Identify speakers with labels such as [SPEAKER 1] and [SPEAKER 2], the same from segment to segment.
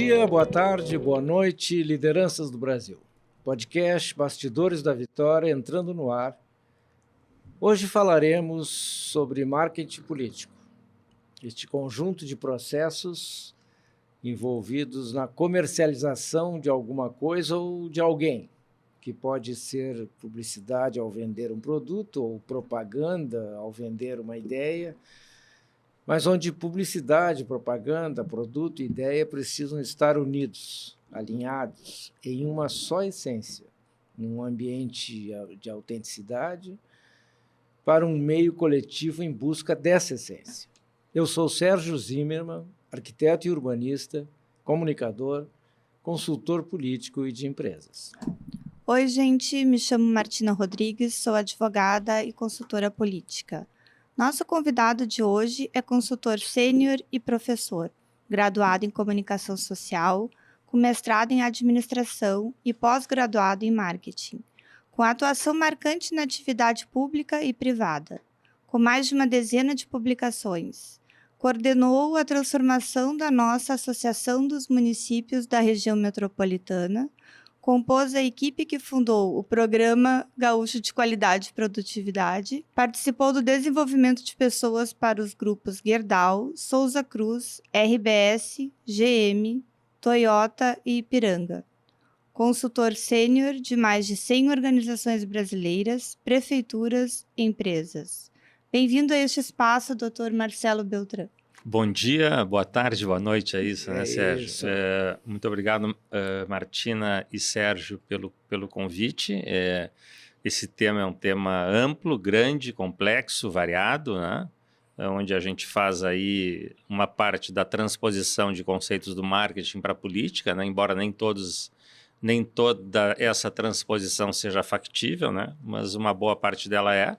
[SPEAKER 1] dia, boa tarde, boa noite, lideranças do Brasil. Podcast Bastidores da Vitória entrando no ar. Hoje falaremos sobre marketing político, este conjunto de processos envolvidos na comercialização de alguma coisa ou de alguém, que pode ser publicidade ao vender um produto ou propaganda ao vender uma ideia, mas onde publicidade, propaganda, produto e ideia precisam estar unidos, alinhados, em uma só essência, num ambiente de autenticidade, para um meio coletivo em busca dessa essência. Eu sou Sérgio Zimmermann, arquiteto e urbanista, comunicador, consultor político e de empresas.
[SPEAKER 2] Oi, gente, me chamo Martina Rodrigues, sou advogada e consultora política. Nosso convidado de hoje é consultor sênior e professor, graduado em comunicação social, com mestrado em administração e pós-graduado em marketing, com atuação marcante na atividade pública e privada, com mais de uma dezena de publicações. Coordenou a transformação da nossa Associação dos Municípios da Região Metropolitana, compôs a equipe que fundou o Programa Gaúcho de Qualidade e Produtividade, participou do desenvolvimento de pessoas para os grupos Gerdau, Souza Cruz, RBS, GM, Toyota e Ipiranga. Consultor sênior de mais de 100 organizações brasileiras, prefeituras e empresas. Bem-vindo a este espaço, Dr. Marcelo Beltrán.
[SPEAKER 3] Bom dia, boa tarde, boa noite, é isso, né, Sérgio?
[SPEAKER 1] Isso.
[SPEAKER 3] Muito obrigado, Martina e Sérgio, pelo convite. Esse tema é um tema amplo, grande, complexo, variado, né? Onde a gente faz aí uma parte da transposição de conceitos do marketing para a política, né? Embora nem toda essa transposição seja factível, né? Mas uma boa parte dela é.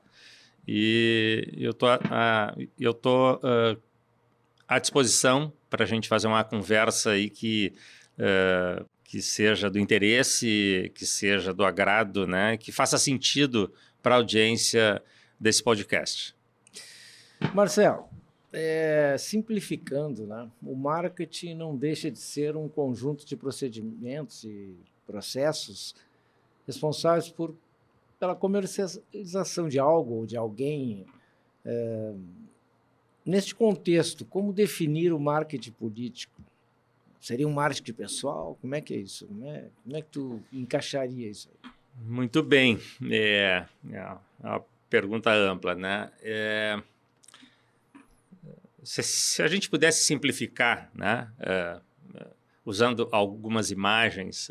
[SPEAKER 3] E eu tô à disposição para a gente fazer uma conversa aí que seja do interesse, que seja do agrado, né? Que faça sentido para a audiência desse podcast.
[SPEAKER 1] Marcelo, simplificando, né? O marketing não deixa de ser um conjunto de procedimentos e processos responsáveis pela comercialização de algo ou de alguém. Neste contexto, como definir o marketing político? Seria um marketing pessoal? Como é que é isso? Como é que tu encaixaria isso aí?
[SPEAKER 3] Muito bem. É uma pergunta ampla, né? Se a gente pudesse simplificar, né? Usando algumas imagens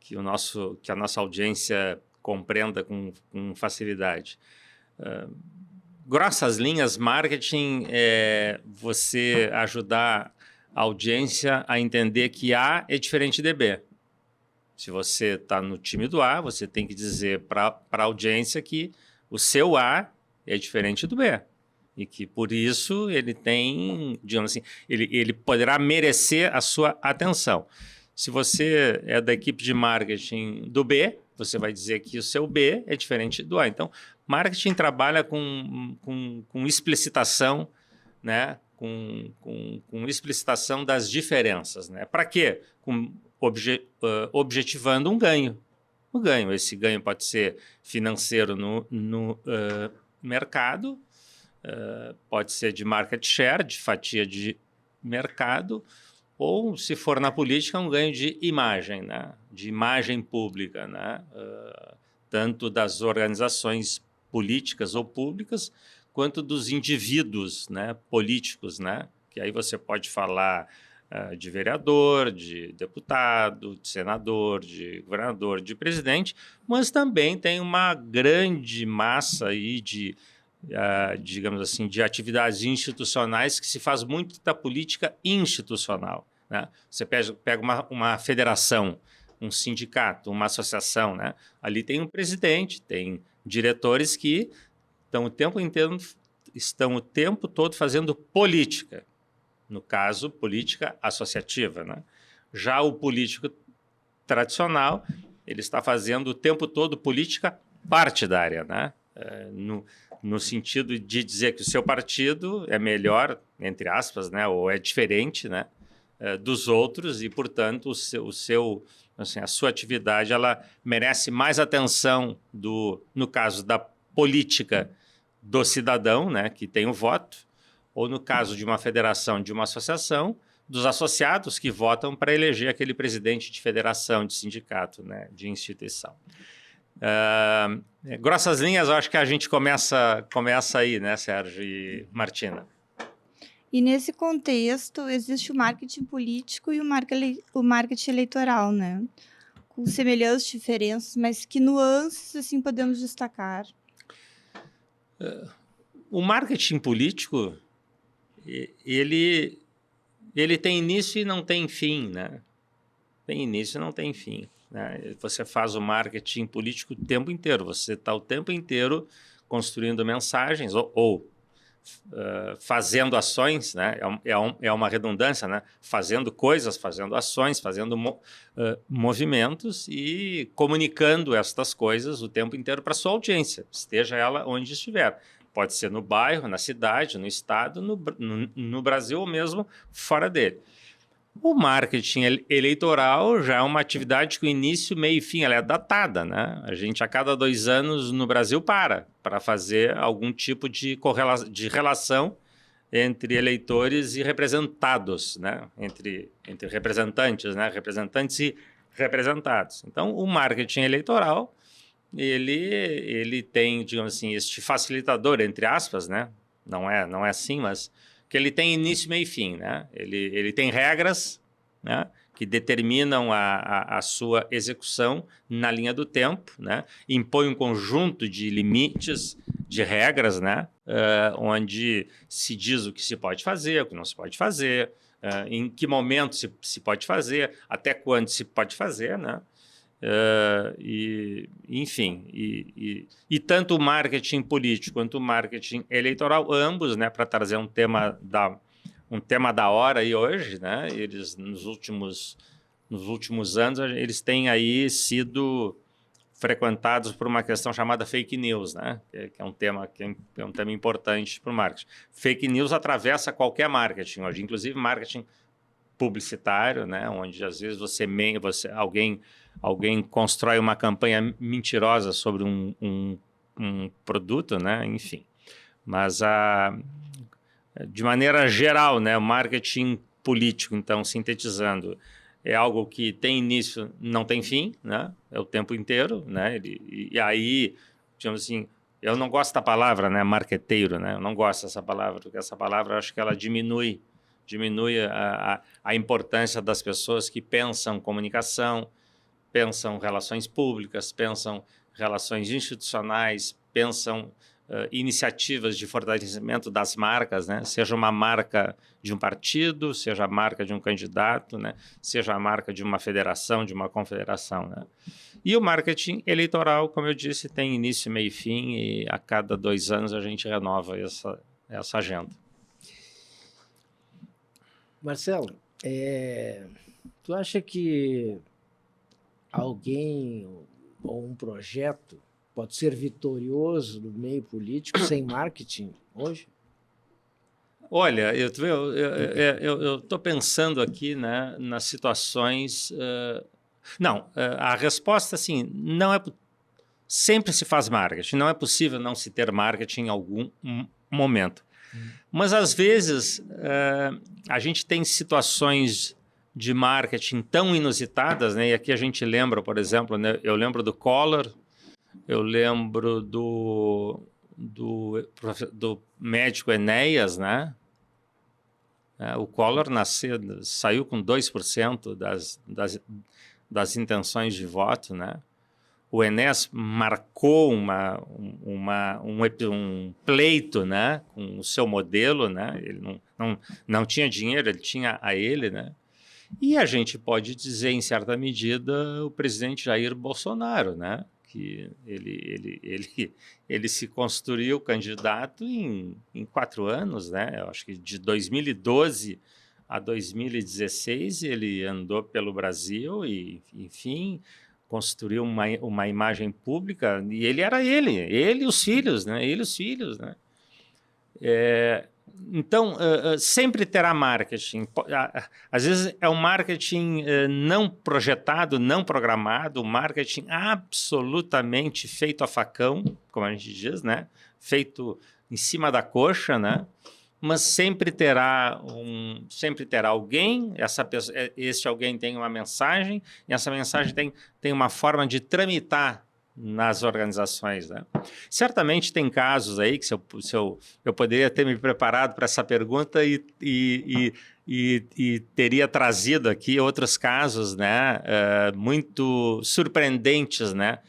[SPEAKER 3] que a nossa audiência compreenda com facilidade. Grossas linhas, marketing é você ajudar a audiência a entender que A é diferente de B. Se você está no time do A, você tem que dizer para a audiência que o seu A é diferente do B. E que, por isso, ele tem, digamos assim, ele poderá merecer a sua atenção. Se você é da equipe de marketing do B, você vai dizer que o seu B é diferente do A. Então, marketing trabalha com explicitação, né? Com explicitação das diferenças, né? Para quê? Objetivando um ganho. O ganho, esse ganho pode ser financeiro no mercado, pode ser de market share, de fatia de mercado, ou, se for na política, um ganho de imagem, né? De imagem pública, né? Tanto das organizações políticas ou públicas, quanto dos indivíduos, né? Políticos, né? Que aí você pode falar de vereador, de deputado, de senador, de governador, de presidente, mas também tem uma grande massa aí de digamos assim, de atividades institucionais que se faz muito da política institucional, né? Você pega uma federação, um sindicato, uma associação, né? Ali tem um presidente, tem diretores que estão o tempo todo fazendo política, no caso, política associativa, né? Já o político tradicional, ele está fazendo o tempo todo política partidária, né? No sentido de dizer que o seu partido é melhor, entre aspas, né, ou é diferente, né, dos outros e, portanto, assim, a sua atividade ela merece mais atenção no caso da política do cidadão, né, que tem o voto, ou no caso de uma federação, de uma associação, dos associados que votam para eleger aquele presidente de federação, de sindicato, né, de instituição. Grossas linhas, eu acho que a gente começa aí, né, Sérgio e Martina?
[SPEAKER 2] E nesse contexto, existe o marketing político e o marketing eleitoral, né? Com semelhantes diferenças, mas que nuances assim podemos destacar?
[SPEAKER 3] O marketing político, ele tem início e não tem fim, né? Tem início e não tem fim, né? Você faz o marketing político o tempo inteiro, você está o tempo inteiro construindo mensagens ou fazendo ações, né? É uma redundância, né? Fazendo coisas, fazendo ações, fazendo movimentos e comunicando estas coisas o tempo inteiro para a sua audiência, esteja ela onde estiver. Pode ser no bairro, na cidade, no estado, no Brasil ou mesmo fora dele. O marketing eleitoral já é uma atividade com início, meio e fim, ela é datada, né? A gente, a cada 2 anos, no Brasil, para fazer algum tipo de relação entre eleitores e representados, né? Entre representantes, né? Representantes e representados. Então, o marketing eleitoral, ele tem, digamos assim, este facilitador, entre aspas, né? Não é assim, mas que ele tem início, meio e fim, né? Ele tem regras, né, que determinam a sua execução na linha do tempo, né? Impõe um conjunto de limites, de regras, né, onde se diz o que se pode fazer, o que não se pode fazer, em que momento se pode fazer, até quando se pode fazer, né? Enfim, tanto o marketing político quanto o marketing eleitoral, ambos, né, para trazer um tema da hora aí hoje, né, eles nos últimos anos eles têm aí sido frequentados por uma questão chamada fake news, né, que é um tema importante para o marketing. Fake news atravessa qualquer marketing hoje, inclusive marketing publicitário, né, onde às vezes alguém constrói uma campanha mentirosa sobre um produto, né, enfim. Mas de maneira geral, né, o marketing político, então, sintetizando, é algo que tem início, não tem fim, né, é o tempo inteiro, né, e aí, digamos assim, eu não gosto da palavra, né, marqueteiro, né, eu não gosto dessa palavra, porque essa palavra, eu acho que ela diminui a importância das pessoas que pensam comunicação, pensam relações públicas, pensam relações institucionais, pensam iniciativas de fortalecimento das marcas, né? Seja uma marca de um partido, seja a marca de um candidato, né? Seja a marca de uma federação, de uma confederação, né? E o marketing eleitoral, como eu disse, tem início, meio e fim, e a cada 2 anos a gente renova essa agenda.
[SPEAKER 1] Marcelo, tu acha que alguém ou um projeto pode ser vitorioso no meio político sem marketing hoje?
[SPEAKER 3] Olha, eu estou pensando aqui, né, nas situações... a resposta, assim, não é... Sempre se faz marketing, não é possível não se ter marketing em algum momento. Mas, às vezes, a gente tem situações de marketing tão inusitadas, né? E aqui a gente lembra, por exemplo, né? Eu lembro do Collor, eu lembro do médico Enéas, né? O Collor saiu com 2% das intenções de voto, né? O Enéas marcou um pleito, né, com o seu modelo, né? Ele não tinha dinheiro, ele tinha a ele, né? E a gente pode dizer, em certa medida, o presidente Jair Bolsonaro, né? Que ele se construiu candidato em 4 anos, né? Eu acho que de 2012 a 2016 ele andou pelo Brasil e, enfim, construiu uma imagem pública, e ele era ele e os filhos, né? Então, sempre terá marketing. Às vezes é um marketing não projetado, não programado, um marketing absolutamente feito a facão, como a gente diz, né? Feito em cima da coxa, né? Mas sempre terá alguém, esse alguém tem uma mensagem, e essa mensagem tem uma forma de tramitar nas organizações, né? Certamente tem casos aí que eu poderia ter me preparado para essa pergunta e teria trazido aqui outros casos, né, muito surpreendentes, né,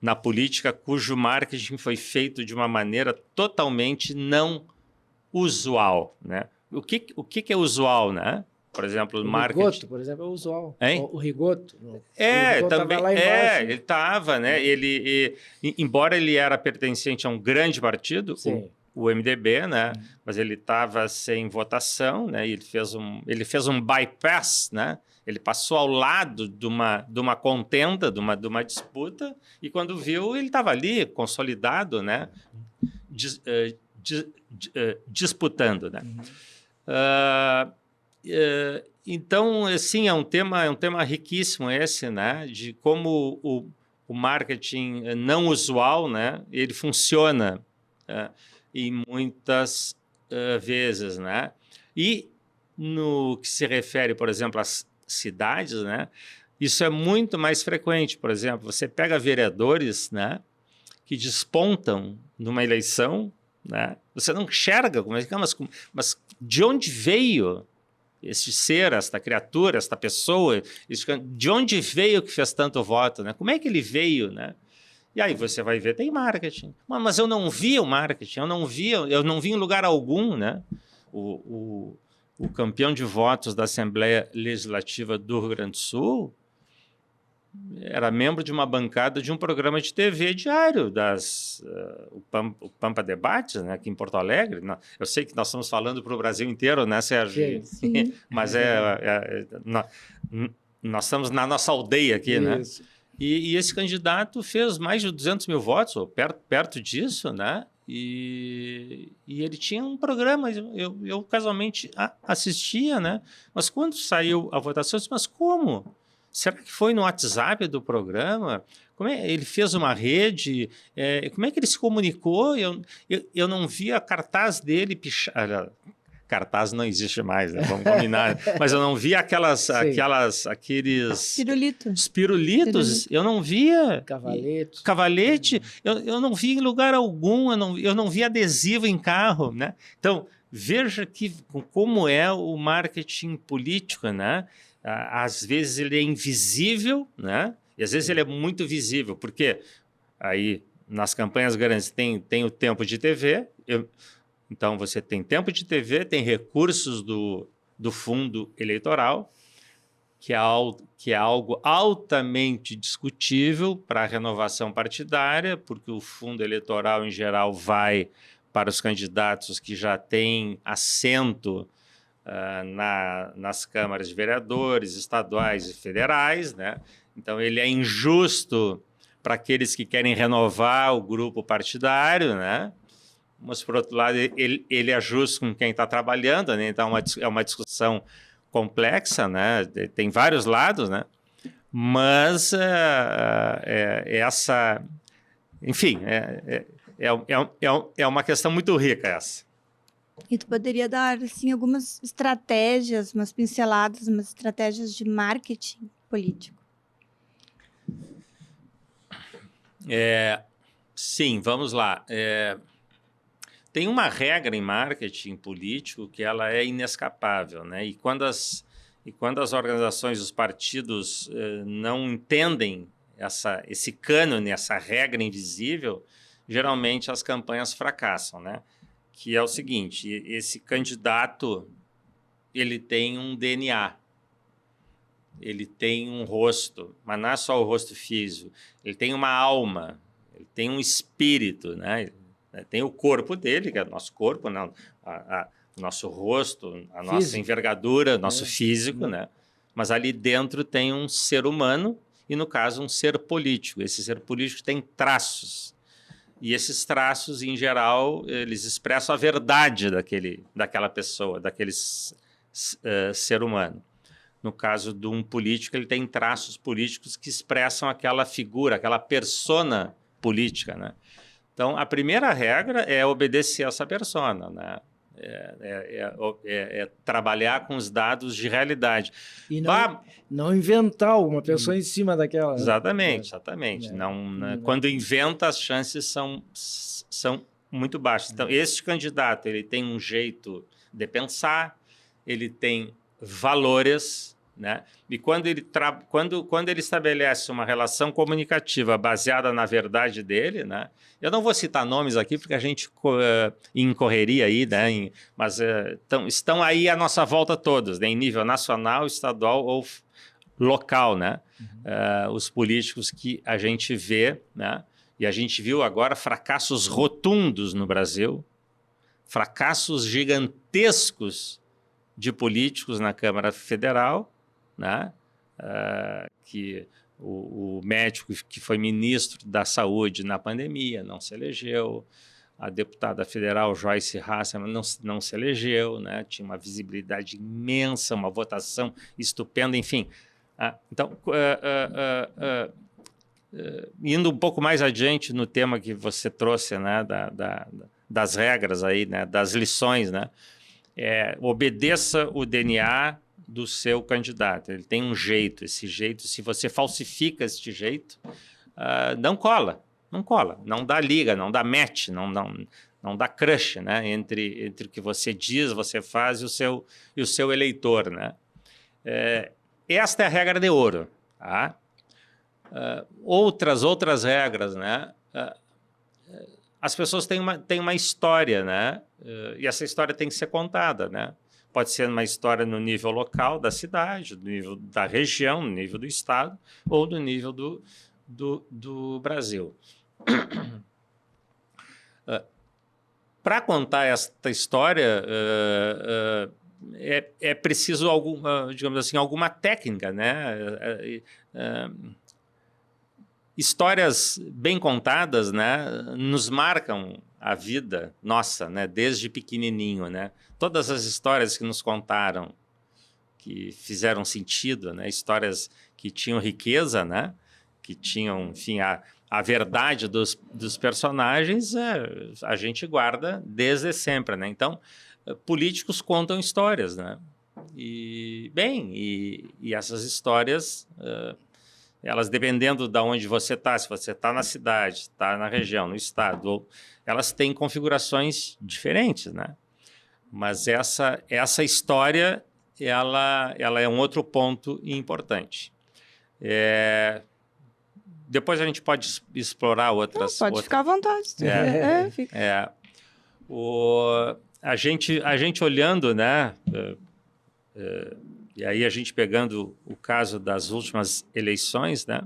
[SPEAKER 3] na política, cujo marketing foi feito de uma maneira totalmente não usual, né? O que é usual, né? Por exemplo,
[SPEAKER 1] O
[SPEAKER 3] marketing.
[SPEAKER 1] Rigoto, por exemplo, é usual.
[SPEAKER 3] Hein?
[SPEAKER 1] O Rigoto. O Rigoto
[SPEAKER 3] Também.
[SPEAKER 1] tava lá embaixo.
[SPEAKER 3] Ele estava, né? Embora ele era pertencente a um grande partido, o MDB, né? Mas ele estava sem votação, né? E ele fez um bypass, né? Ele passou ao lado de uma contenda, de uma disputa, e quando viu, ele estava ali, consolidado, né? Disputando, né? Então, assim, é um tema riquíssimo esse, né? De como o marketing não usual, né? Ele funciona em muitas vezes, né? E no que se refere, por exemplo, às cidades, né? Isso é muito mais frequente. Por exemplo, você pega vereadores, né? Que despontam numa eleição, né? Você não enxerga, mas de onde veio este ser, esta criatura, esta pessoa, de onde veio que fez tanto voto, né? Como é que ele veio, né? E aí você vai ver, tem marketing. Mas eu não vi o marketing, eu não vi em lugar algum, né? O campeão de votos da Assembleia Legislativa do Rio Grande do Sul era membro de uma bancada de um programa de TV diário, o Pampa Debates, né, aqui em Porto Alegre. Eu sei que nós estamos falando para o Brasil inteiro, né, Sérgio?
[SPEAKER 2] Sim.
[SPEAKER 3] Mas nós estamos na nossa aldeia aqui,
[SPEAKER 1] Isso.
[SPEAKER 3] né? E esse candidato fez mais de 200 mil votos, ou perto disso, né? E ele tinha um programa, eu casualmente assistia, né? Mas quando saiu a votação, eu disse, mas como? Será que foi no WhatsApp do programa? Ele fez uma rede? Como é que ele se comunicou? Eu não via cartaz dele pichar. Cartaz não existe mais, né? Vamos combinar. Mas eu não via aqueles pirulitos. Eu não via. Cavalete. Eu não vi em lugar algum. Eu não vi adesivo em carro, né? Então, veja como é o marketing político, né? Às vezes ele é invisível, né? E às vezes ele é muito visível, porque aí nas campanhas grandes tem o tempo de TV, então você tem tempo de TV, tem recursos do fundo eleitoral, que é algo altamente discutível para a renovação partidária, porque o fundo eleitoral em geral vai para os candidatos que já têm assento nas câmaras de vereadores, estaduais e federais, né? Então, ele é injusto para aqueles que querem renovar o grupo partidário, né? Mas, por outro lado, ele é justo com quem está trabalhando, né? Então, é uma discussão complexa, né? Tem vários lados, né? Mas enfim, é uma questão muito rica essa.
[SPEAKER 2] E tu poderia dar, assim, algumas estratégias, umas pinceladas, umas estratégias de marketing político?
[SPEAKER 3] Sim, vamos lá. Tem uma regra em marketing político que ela é inescapável, né? E quando as organizações, os partidos não entendem esse cânone, essa regra invisível, geralmente as campanhas fracassam, né? Que é o seguinte, esse candidato, ele tem um DNA, ele tem um rosto, mas não é só o rosto físico, ele tem uma alma, ele tem um espírito, né? Tem o corpo dele, que é o nosso corpo, né? O nosso rosto, a nossa envergadura, nosso físico, né? Mas ali dentro tem um ser humano e, no caso, um ser político. Esse ser político tem traços. E esses traços, em geral, eles expressam a verdade daquela pessoa, daquele ser humano. No caso de um político, ele tem traços políticos que expressam aquela figura, aquela persona política, né? Então, a primeira regra é obedecer a essa persona, né? É trabalhar com os dados de realidade.
[SPEAKER 1] E não inventar uma pessoa em cima daquela.
[SPEAKER 3] Exatamente, exatamente. Quando inventa, as chances são muito baixas. Então, esse candidato ele tem um jeito de pensar, ele tem valores, né? E quando ele estabelece uma relação comunicativa baseada na verdade dele, né? Eu não vou citar nomes aqui porque a gente incorreria aí, né? Mas estão aí à nossa volta todos, né? Em nível nacional, estadual ou local, né? Os políticos que a gente vê, né? E a gente viu agora fracassos rotundos no Brasil, fracassos gigantescos de políticos na Câmara Federal, né? Que o médico que foi ministro da Saúde na pandemia não se elegeu, a deputada federal Joyce Hasselmann não se elegeu, né? Tinha uma visibilidade imensa, uma votação estupenda, enfim. Então, indo um pouco mais adiante no tema que você trouxe, né? Das regras aí, né? Das lições, né? Obedeça o DNA do seu candidato. Ele tem um jeito, esse jeito, se você falsifica este jeito, não cola, não dá liga, não dá match, não dá crush, né? Entre o que você diz, você faz e o seu eleitor, né? Esta é a regra de ouro, tá? Outras regras, né? As pessoas têm uma história, né? E essa história tem que ser contada, né? Pode ser uma história no nível local da cidade, no nível da região, no nível do estado ou no nível do Brasil. Para contar esta história, é preciso digamos assim, alguma técnica, né? Histórias bem contadas, né, nos marcam a vida nossa, né, desde pequenininho, né? Todas as histórias que nos contaram, que fizeram sentido, né, histórias que tinham riqueza, né, que tinham, enfim, a verdade dos personagens, a gente guarda desde sempre, né? Então, políticos contam histórias, né? E essas histórias elas, dependendo de onde você está, se você está na cidade, está na região, no estado, elas têm configurações diferentes, né? Mas essa história, ela é um outro ponto importante. Depois a gente pode explorar outras...
[SPEAKER 2] Pode ficar à vontade.
[SPEAKER 3] Fica. A gente olhando, né? E aí a gente pegando o caso das últimas eleições, né?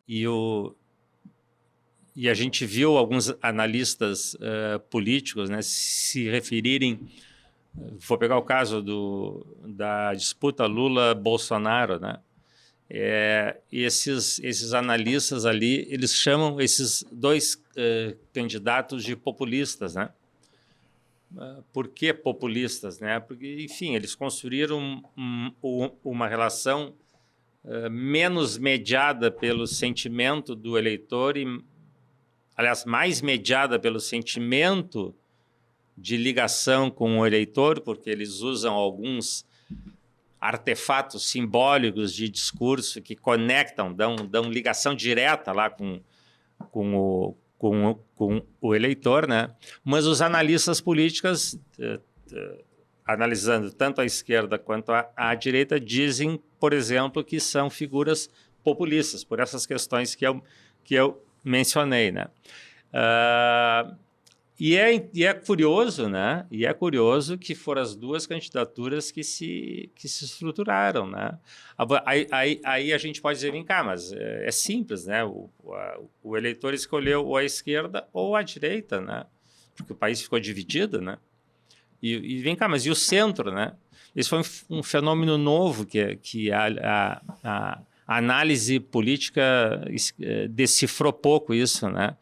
[SPEAKER 3] E a gente viu alguns analistas políticos, né, se referirem... Vou pegar o caso da disputa Lula-Bolsonaro, né? Esses analistas ali, eles chamam esses dois candidatos de populistas, né? Por que populistas, né? Porque, enfim, eles construíram uma relação menos mediada pelo sentimento do eleitor aliás, mais mediada pelo sentimento de ligação com o eleitor, porque eles usam alguns artefatos simbólicos de discurso que conectam, dão ligação direta lá com o eleitor, né? Mas os analistas políticos, analisando tanto a esquerda quanto a direita, dizem, por exemplo, que são figuras populistas, por essas questões que eu mencionei, né? E é curioso, né? E é curioso que foram as duas candidaturas que se estruturaram, né? Aí a gente pode dizer, vem cá, mas é simples, né? O eleitor escolheu ou a esquerda ou a direita, né? Porque o país ficou dividido, né? E vem cá, mas e o centro, né? Esse foi um fenômeno novo que A análise política decifrou pouco isso, né?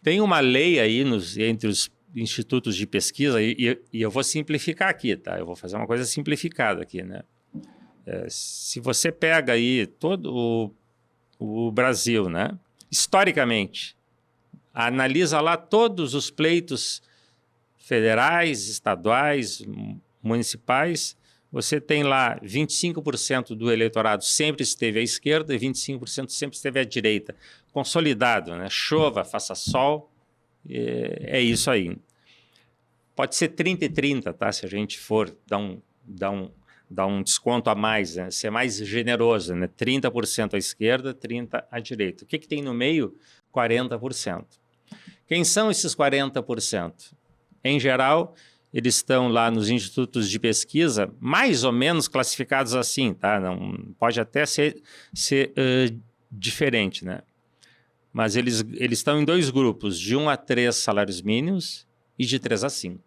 [SPEAKER 3] Tem uma lei aí entre os institutos de pesquisa, e eu vou simplificar aqui, tá? Eu vou fazer uma coisa simplificada aqui, né? Se você pega aí todo o Brasil, né? Historicamente, analisa lá todos os pleitos federais, estaduais, municipais, você tem lá 25% do eleitorado sempre esteve à esquerda e 25% sempre esteve à direita. Consolidado, né? Chova, faça sol, é isso aí. Pode ser 30 e 30, tá? Se a gente for dar um desconto a mais, né? Ser mais generoso, né? 30% à esquerda, 30% à direita. O que tem no meio? 40%. Quem são esses 40%? Em geral, eles estão lá nos institutos de pesquisa, mais ou menos classificados assim, tá? Não, pode até ser diferente, né? Mas eles estão em 2 grupos, de 1 a 3 salários mínimos e de 3 a 5.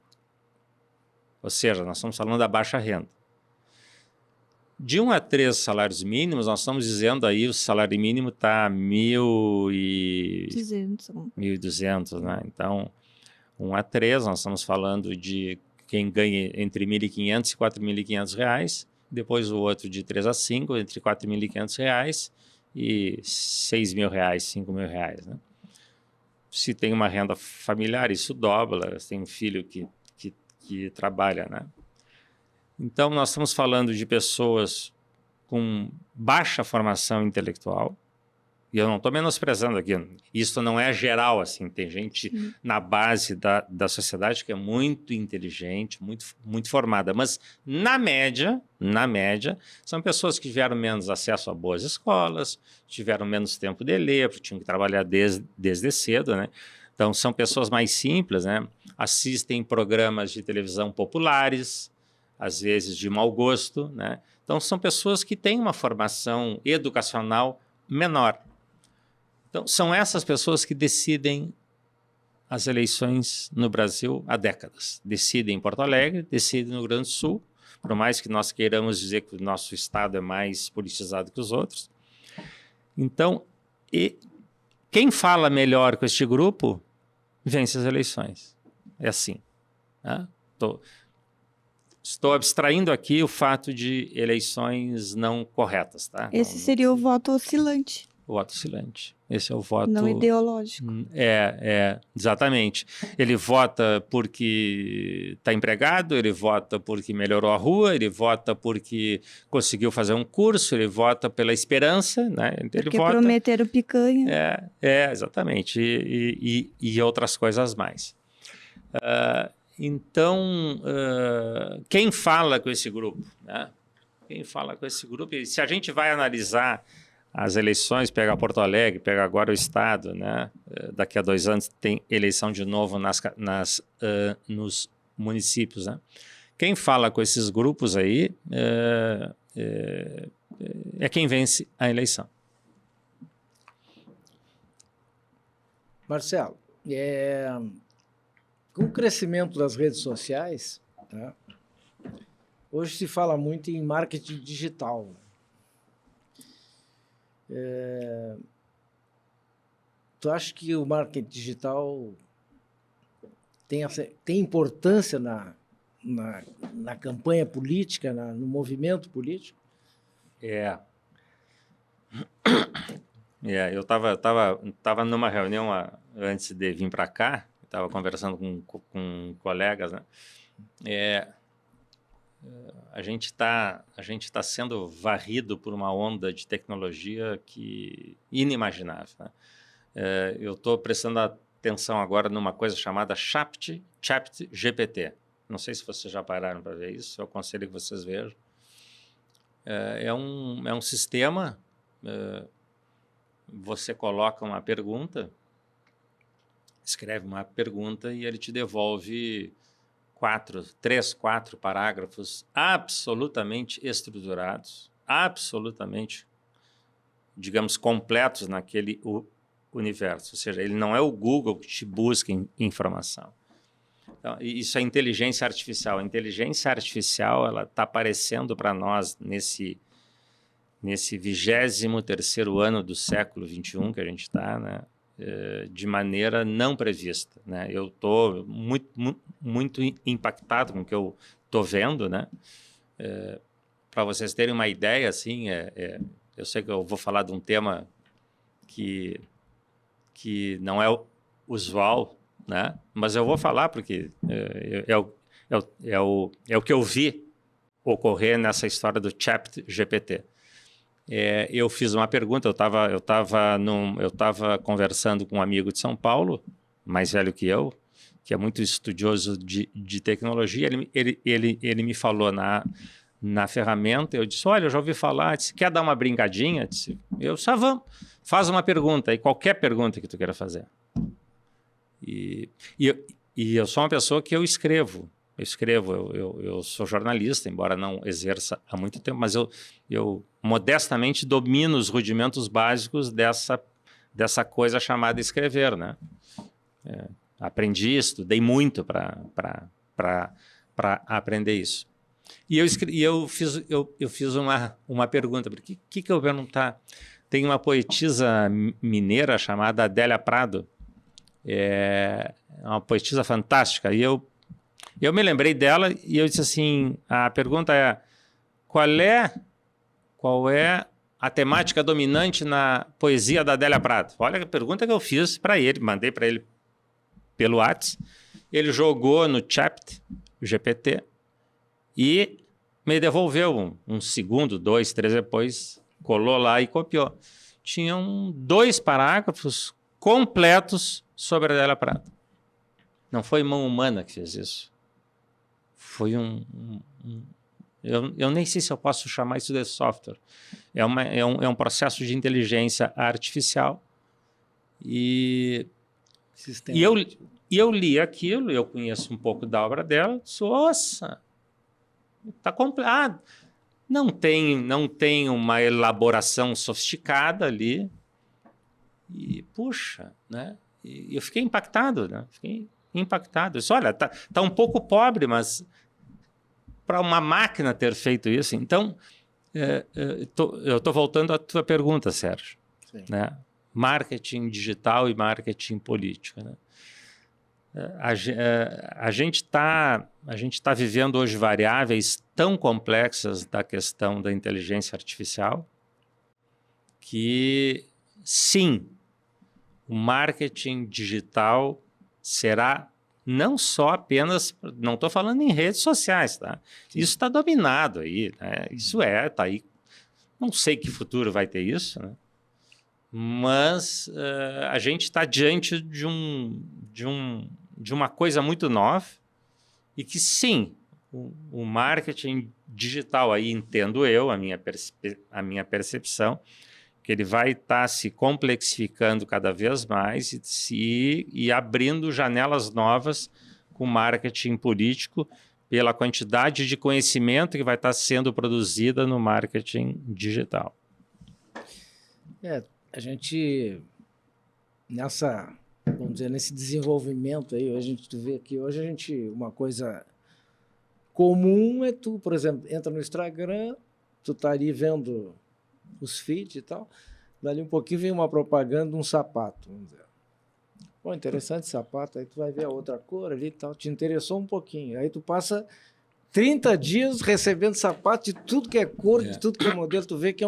[SPEAKER 3] Ou seja, nós estamos falando da baixa renda. De 1 a 3 salários mínimos, nós estamos dizendo aí o salário mínimo está 1.200, né? Então, 1 a 3, nós estamos falando de quem ganha entre R$ 1.500 e R$ 4.500, depois o outro de 3 a 5, entre R$ 4.500 e R$ 6.000, R$ 5.000, né? Se tem uma renda familiar, isso dobra, se tem um filho que trabalha, né? Então, nós estamos falando de pessoas com baixa formação intelectual, e eu não estou menosprezando aqui, isso não é geral, assim, tem gente na base da sociedade que é muito inteligente, muito formada, mas na média, são pessoas que tiveram menos acesso a boas escolas, tiveram menos tempo de ler, porque tinham que trabalhar desde cedo, né? Então, são pessoas mais simples, né? Assistem programas de televisão populares, às vezes de mau gosto, né? Então, são pessoas que têm uma formação educacional menor. Então, são essas pessoas que decidem as eleições no Brasil há décadas. Decidem em Porto Alegre, decidem no Rio Grande do Sul, por mais que nós queiramos dizer que o nosso estado é mais politizado que os outros. Então, quem fala melhor com este grupo vence as eleições. É assim. Né? Estou abstraindo aqui o fato de eleições não corretas. Tá?
[SPEAKER 2] Esse seria o voto oscilante.
[SPEAKER 3] O voto oscilante. Esse é o voto...
[SPEAKER 2] Não ideológico.
[SPEAKER 3] Exatamente. Ele vota porque está empregado, ele vota porque melhorou a rua, ele vota porque conseguiu fazer um curso, ele vota pela esperança, né? Ele
[SPEAKER 2] porque
[SPEAKER 3] vota...
[SPEAKER 2] prometeram picanha.
[SPEAKER 3] Exatamente. E outras coisas mais. Então, quem fala com esse grupo? Né? Quem fala com esse grupo? E se a gente vai analisar as eleições, pega Porto Alegre, pega agora o Estado, né? Daqui a 2 anos tem eleição de novo nos municípios. Né? Quem fala com esses grupos aí é quem vence a eleição.
[SPEAKER 1] Marcelo, com o crescimento das redes sociais, né, hoje se fala muito em marketing digital. Tu acha que o marketing digital tem importância na campanha política, no movimento político?
[SPEAKER 3] Eu estava numa reunião antes de vir para cá, estava conversando com colegas, né? A gente está sendo varrido por uma onda de tecnologia inimaginável. Né? Eu estou prestando atenção agora numa coisa chamada ChatGPT. Não sei se vocês já pararam para ver isso, eu aconselho que vocês vejam. É um sistema, você coloca uma pergunta, escreve uma pergunta e ele te devolve 3, 4 parágrafos absolutamente estruturados, absolutamente, digamos, completos naquele universo. Ou seja, ele não é o Google que te busca informação. Então, isso é inteligência artificial. A inteligência artificial ela está aparecendo para nós nesse 23º ano do século XXI que a gente está, né? De maneira não prevista, né? Eu estou muito impactado com o que eu estou vendo, né? Para vocês terem uma ideia, assim, eu sei que eu vou falar de um tema que não é usual, né? Mas eu vou falar porque é o que eu vi ocorrer nessa história do ChatGPT. Eu fiz uma pergunta, eu estava conversando com um amigo de São Paulo, mais velho que eu, que é muito estudioso de tecnologia. Ele me falou na ferramenta, eu disse, olha, eu já ouvi falar, disse, quer dar uma brincadinha? Eu disse, só vamos, faz uma pergunta, e qualquer pergunta que tu queira fazer. E eu sou uma pessoa que eu escrevo, eu sou jornalista, embora não exerça há muito tempo, mas eu modestamente domino os rudimentos básicos dessa coisa chamada escrever, né? Aprendi, estudei muito para aprender isso. E eu fiz uma pergunta, porque que eu vou perguntar? Tem uma poetisa mineira chamada Adélia Prado, uma poetisa fantástica, e eu me lembrei dela e eu disse assim, a pergunta é, qual é a temática dominante na poesia da Adélia Prado? Olha a pergunta que eu fiz para ele, mandei para ele pelo WhatsApp, ele jogou no ChatGPT e me devolveu um segundo, 2, 3 depois, colou lá e copiou. Tinham 2 parágrafos completos sobre a Adélia Prado. Não foi mão humana que fez isso. Foi eu nem sei se eu posso chamar isso de software. É um processo de inteligência artificial. E eu li aquilo, eu conheço um pouco da obra dela, disse, nossa, está completo. Não tem uma elaboração sofisticada ali. E, puxa, né? E eu fiquei impactado, né? Fiquei impactado. Eu disse, olha, tá um pouco pobre, mas para uma máquina ter feito isso. Então, eu estou voltando à tua pergunta, Sérgio.
[SPEAKER 1] Sim.
[SPEAKER 3] Né? Marketing digital e marketing político. Né? A gente tá vivendo hoje variáveis tão complexas da questão da inteligência artificial que, sim, o marketing digital será não só apenas, não estou falando em redes sociais, tá? Sim. Isso está dominado aí, né? Isso está aí. Não sei que futuro vai ter isso, né? Mas a gente está diante de uma coisa muito nova e que, sim, o marketing digital aí, entendo eu, a minha percepção, que ele vai estar se complexificando cada vez mais e abrindo janelas novas com marketing político pela quantidade de conhecimento que vai estar sendo produzida no marketing digital.
[SPEAKER 1] A gente, vamos dizer, nesse desenvolvimento aí, a gente vê que hoje uma coisa comum é tu, por exemplo, entra no Instagram, tu tá ali vendo os feeds e tal, dali um pouquinho vem uma propaganda de um sapato, vamos dizer. Pô, interessante sapato, aí tu vai ver a outra cor ali e tal, te interessou um pouquinho, aí tu passa 30 dias recebendo sapato de tudo que é cor, de tudo que é modelo, tu vê que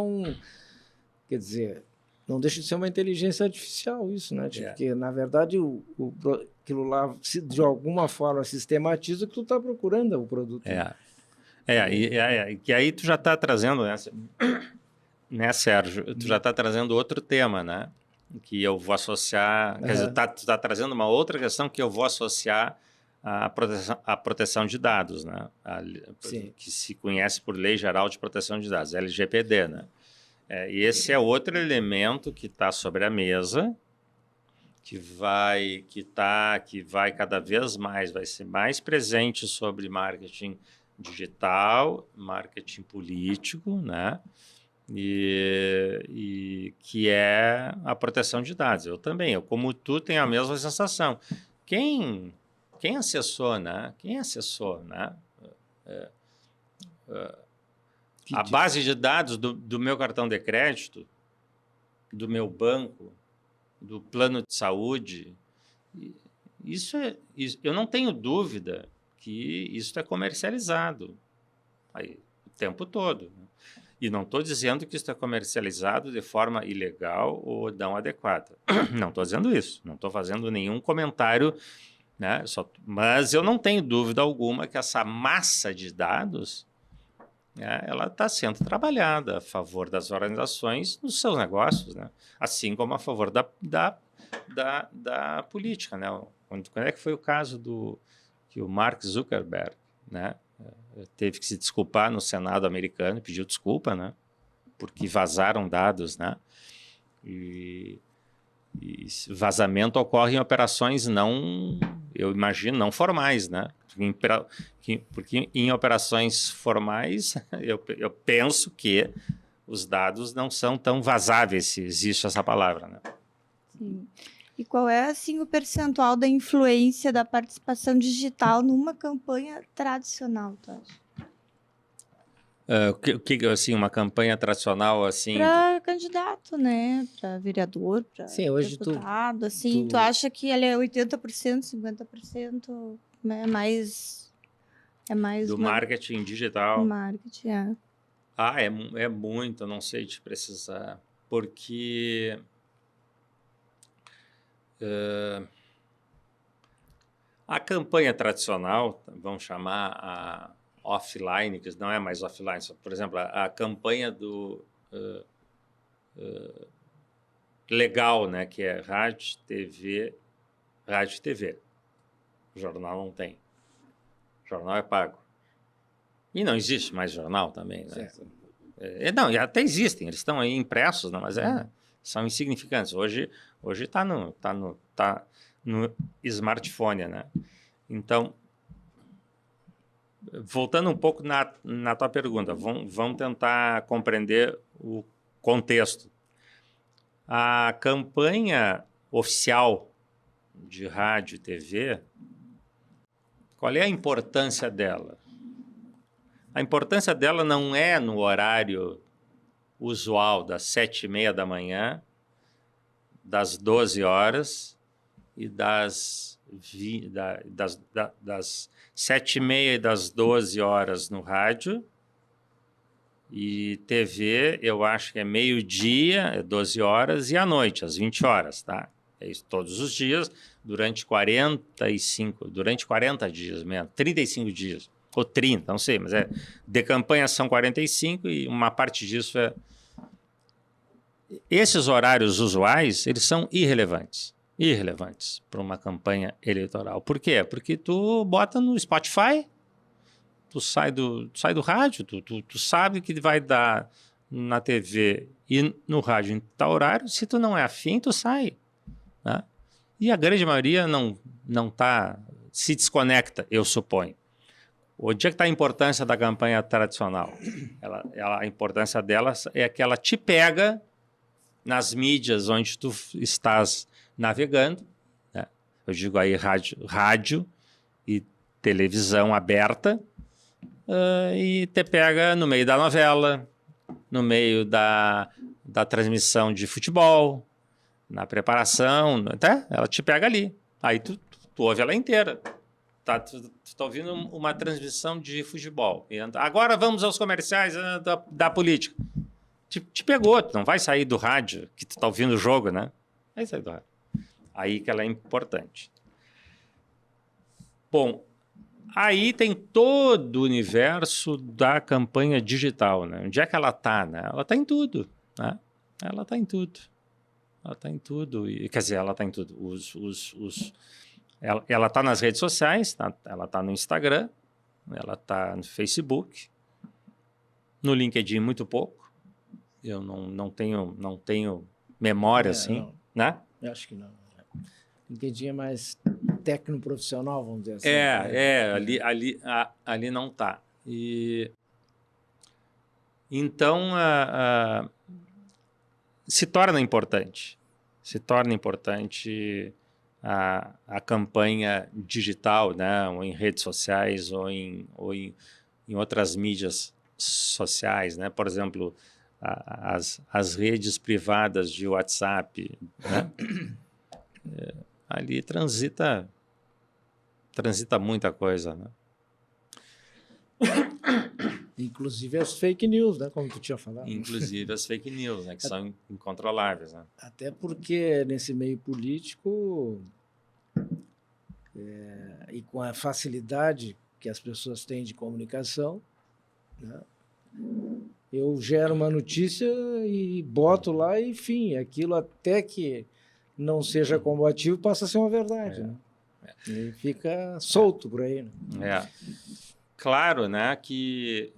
[SPEAKER 1] quer dizer, não deixa de ser uma inteligência artificial isso, né? Porque, na verdade, aquilo lá, de alguma forma, sistematiza o que tu está procurando, o produto.
[SPEAKER 3] Que aí tu já está trazendo, né, Sérgio? Tu já está trazendo outro tema, né? Que eu vou associar... Quer dizer, tu tá trazendo uma outra questão que eu vou associar à proteção de dados, né? Que se conhece por Lei Geral de Proteção de Dados, LGPD, né? E esse é outro elemento que está sobre a mesa, que vai cada vez mais, vai ser mais presente sobre marketing digital, marketing político, né? E que é a proteção de dados. Eu também, como tu, tenho a mesma sensação. Quem quem acessou, né? A base de dados do meu cartão de crédito, do meu banco, do plano de saúde, isso eu não tenho dúvida que isso é comercializado aí, o tempo todo, né? E não estou dizendo que isso é comercializado de forma ilegal ou não adequada. Não estou dizendo isso. Não estou fazendo nenhum comentário, né? Mas eu não tenho dúvida alguma que essa massa de dados, né, ela está sendo trabalhada a favor das organizações nos seus negócios, né? Assim como a favor da política, né? Quando é que foi o caso que o Mark Zuckerberg, né, teve que se desculpar no Senado americano, pediu desculpa, né, porque vazaram dados, né, e vazamento ocorre em operações eu imagino, não formais, né, porque em operações formais eu penso que os dados não são tão vazáveis, se existe essa palavra, né.
[SPEAKER 2] Sim. E qual é, assim, o percentual da influência da participação digital numa campanha tradicional, tu acha?
[SPEAKER 3] Assim, uma campanha tradicional, assim...
[SPEAKER 2] Para candidato, né? Para vereador, para deputado, assim. Tu acha que ele é 80%, 50%? É mais
[SPEAKER 3] do marketing digital?
[SPEAKER 2] Marketing, é.
[SPEAKER 3] É muito, eu não sei te precisar. Porque... a campanha tradicional, vamos chamar a offline, que não é mais offline, por exemplo, a campanha do legal, né, que é rádio, TV. O jornal não tem. O jornal é pago. E não existe mais jornal também, né? Não, e até existem, eles estão aí impressos, não, mas são insignificantes. Hoje está no smartphone, né? Então, voltando um pouco na tua pergunta, vamos tentar compreender o contexto. A campanha oficial de rádio e TV, qual é a importância dela? A importância dela não é no horário usual das 7h30 da manhã, das 12 horas e das 7h30 e das 12 horas no rádio. E TV, eu acho que é meio-dia, 12 horas, e à noite, às 20 horas, tá? É isso todos os dias, durante 40 dias mesmo, 35 dias, ou 30, não sei, mas de campanha são 45 e uma parte disso é... Esses horários usuais, eles são irrelevantes para uma campanha eleitoral. Por quê? Porque tu bota no Spotify, tu sai do rádio, tu sabe que vai dar na TV e no rádio em tal horário, se tu não é afim, tu sai, né? E a grande maioria não se desconecta, eu suponho. O dia que está a importância da campanha tradicional, a importância dela é que ela te pega nas mídias onde tu estás navegando, né? Eu digo aí rádio e televisão aberta, e te pega no meio da novela, no meio da transmissão de futebol, na preparação, tá? Ela te pega ali. Aí tu ouve ela inteira. Tu tá ouvindo uma transmissão de futebol. E agora vamos aos comerciais da política. Te pegou, tu não vai sair do rádio que tu tá ouvindo o jogo, né? Vai sair do rádio. Aí que ela é importante. Bom, aí tem todo o universo da campanha digital, né? Onde é que ela está, né? Ela está em tudo, né? Ela está em tudo. Quer dizer, ela está em tudo. Ela está nas redes sociais, tá? Ela está no Instagram, ela está no Facebook, no LinkedIn muito pouco. Eu não tenho memória assim,
[SPEAKER 1] não.
[SPEAKER 3] Né?
[SPEAKER 1] Eu acho que não. LinkedIn é mais tecnoprofissional, vamos dizer assim.
[SPEAKER 3] Ali não está. Então, se torna importante. a campanha digital, né? Ou em redes sociais, ou em outras mídias sociais, né? Por exemplo, as redes privadas de WhatsApp, né? Ali transita muita coisa, né?
[SPEAKER 1] Inclusive as fake news, né? Como tu tinha falado.
[SPEAKER 3] Inclusive as fake news, né? Que são incontroláveis, né?
[SPEAKER 1] Até porque nesse meio político e com a facilidade que as pessoas têm de comunicação, né? Eu gero uma notícia e boto lá e, enfim, aquilo até que não seja combativo passa a ser uma verdade, né? E fica solto por aí, né?
[SPEAKER 3] Claro, né, que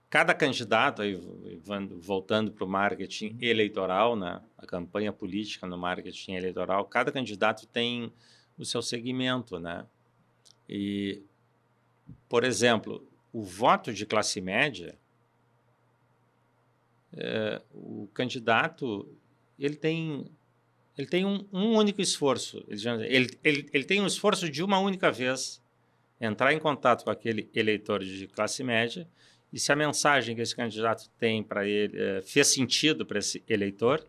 [SPEAKER 3] cada candidato, aí, voltando para o marketing eleitoral, né, a campanha política no marketing eleitoral, cada candidato tem o seu segmento, né? E, por exemplo, o voto de classe média, o candidato ele tem um único esforço. Ele tem um esforço de uma única vez entrar em contato com aquele eleitor de classe média, e se a mensagem que esse candidato tem para ele fez sentido para esse eleitor,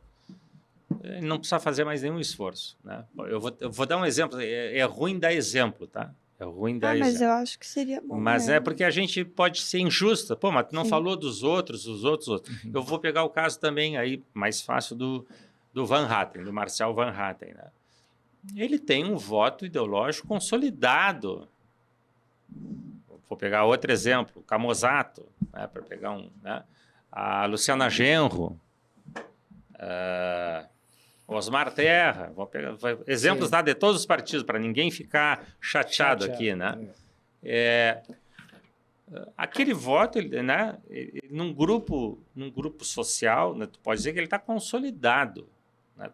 [SPEAKER 3] ele não precisa fazer mais nenhum esforço, né? Eu vou dar um exemplo. É ruim dar exemplo, tá? É ruim dar exemplo.
[SPEAKER 2] Mas eu acho que seria bom.
[SPEAKER 3] Mas é porque a gente pode ser injusta. Pô, mas tu não
[SPEAKER 2] Sim.
[SPEAKER 3] falou dos outros. Eu vou pegar o caso também aí mais fácil do Van Hatten, do Marcel Van Hatten, né? Ele tem um voto ideológico consolidado. Vou pegar outro exemplo, Camozzato, né, para pegar um, né? A Luciana Genro, Osmar Terra, vou pegar exemplos de todos os partidos, para ninguém ficar chateado aqui, né? Aquele voto, né, num grupo social, né, tu pode dizer que ele está consolidado, né?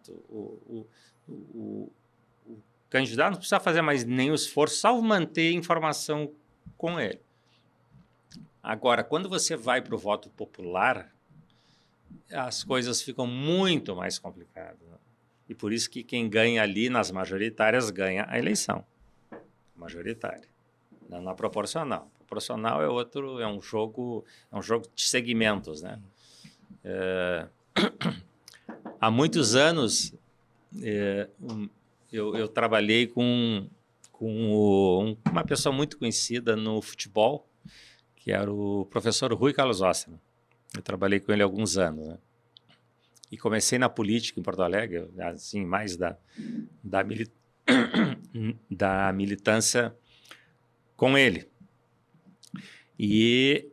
[SPEAKER 3] O candidato não precisa fazer mais nenhum esforço, salvo manter informação com ele. Agora, quando você vai para o voto popular, as coisas ficam muito mais complicadas, né? E por isso que quem ganha ali nas majoritárias ganha a eleição majoritária, não na proporcional. Proporcional é um jogo de segmentos, né? Há muitos anos eu trabalhei com uma pessoa muito conhecida no futebol, que era o professor Rui Carlos Ossner. Eu trabalhei com ele há alguns anos, né? E comecei na política em Porto Alegre, assim, mais da militância com ele. E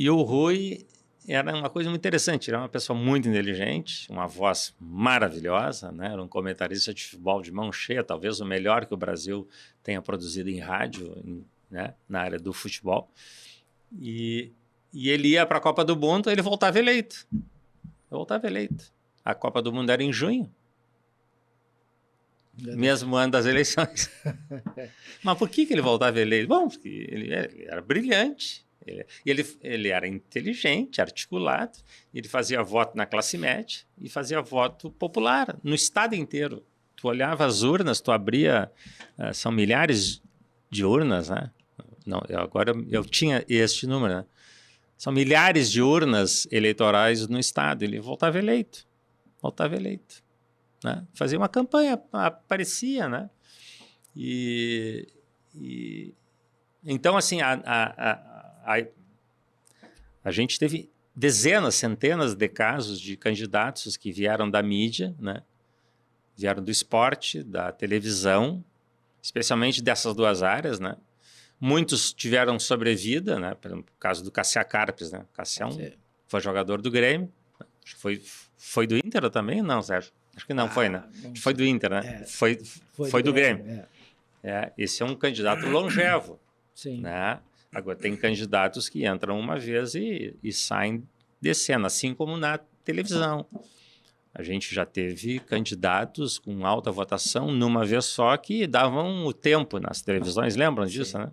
[SPEAKER 3] o Rui era uma coisa muito interessante, era uma pessoa muito inteligente, uma voz maravilhosa, né? Era um comentarista de futebol de mão cheia, talvez o melhor que o Brasil tenha produzido em rádio, né? Na área do futebol. E ele ia para a Copa do Mundo, ele voltava eleito. A Copa do Mundo era em junho, mesmo ano das eleições. Mas por que ele voltava eleito? Bom, porque ele era brilhante. Ele era inteligente, articulado, ele fazia voto na classe média e fazia voto popular no estado inteiro. Tu olhava as urnas, tu abria, são milhares de urnas, né? Não, agora eu tinha este número, né? São milhares de urnas eleitorais no estado. Ele voltava eleito, né? Fazia uma campanha, aparecia, né? Então, assim, a gente teve dezenas, centenas de casos de candidatos que vieram da mídia, né? Vieram do esporte, da televisão, especialmente dessas duas áreas, né? Muitos tiveram sobrevida, né? Por exemplo, o caso do Cassiá Carpes, né? Cassiá foi jogador do Grêmio. Foi do Inter também? Não, Sérgio. Acho que não foi, né? Foi do Inter, né? Foi do Grêmio. Esse é um candidato longevo.
[SPEAKER 1] Sim.
[SPEAKER 3] Né? Agora, tem candidatos que entram uma vez e saem de cena, assim como na televisão. A gente já teve candidatos com alta votação numa vez só que davam o tempo nas televisões. Lembram disso, né?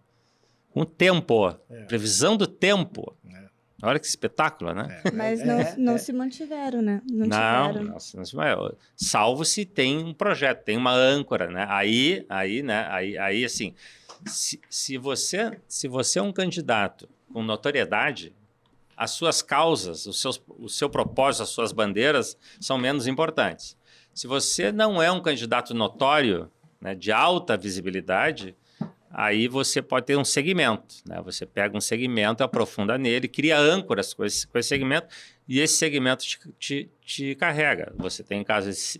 [SPEAKER 3] Um tempo. Previsão do tempo. Olha que espetáculo, né?
[SPEAKER 2] Mas não se mantiveram, né? Não tiveram.
[SPEAKER 3] Não se vai. Salvo se tem um projeto, tem uma âncora, né? Aí, assim, se você é um candidato com notoriedade, as suas causas, o seu propósito, as suas bandeiras são menos importantes. Se você não é um candidato notório, né, de alta visibilidade, aí você pode ter um segmento, né? Você pega um segmento, aprofunda nele, cria âncoras com esse segmento, e esse segmento te carrega. Você tem casos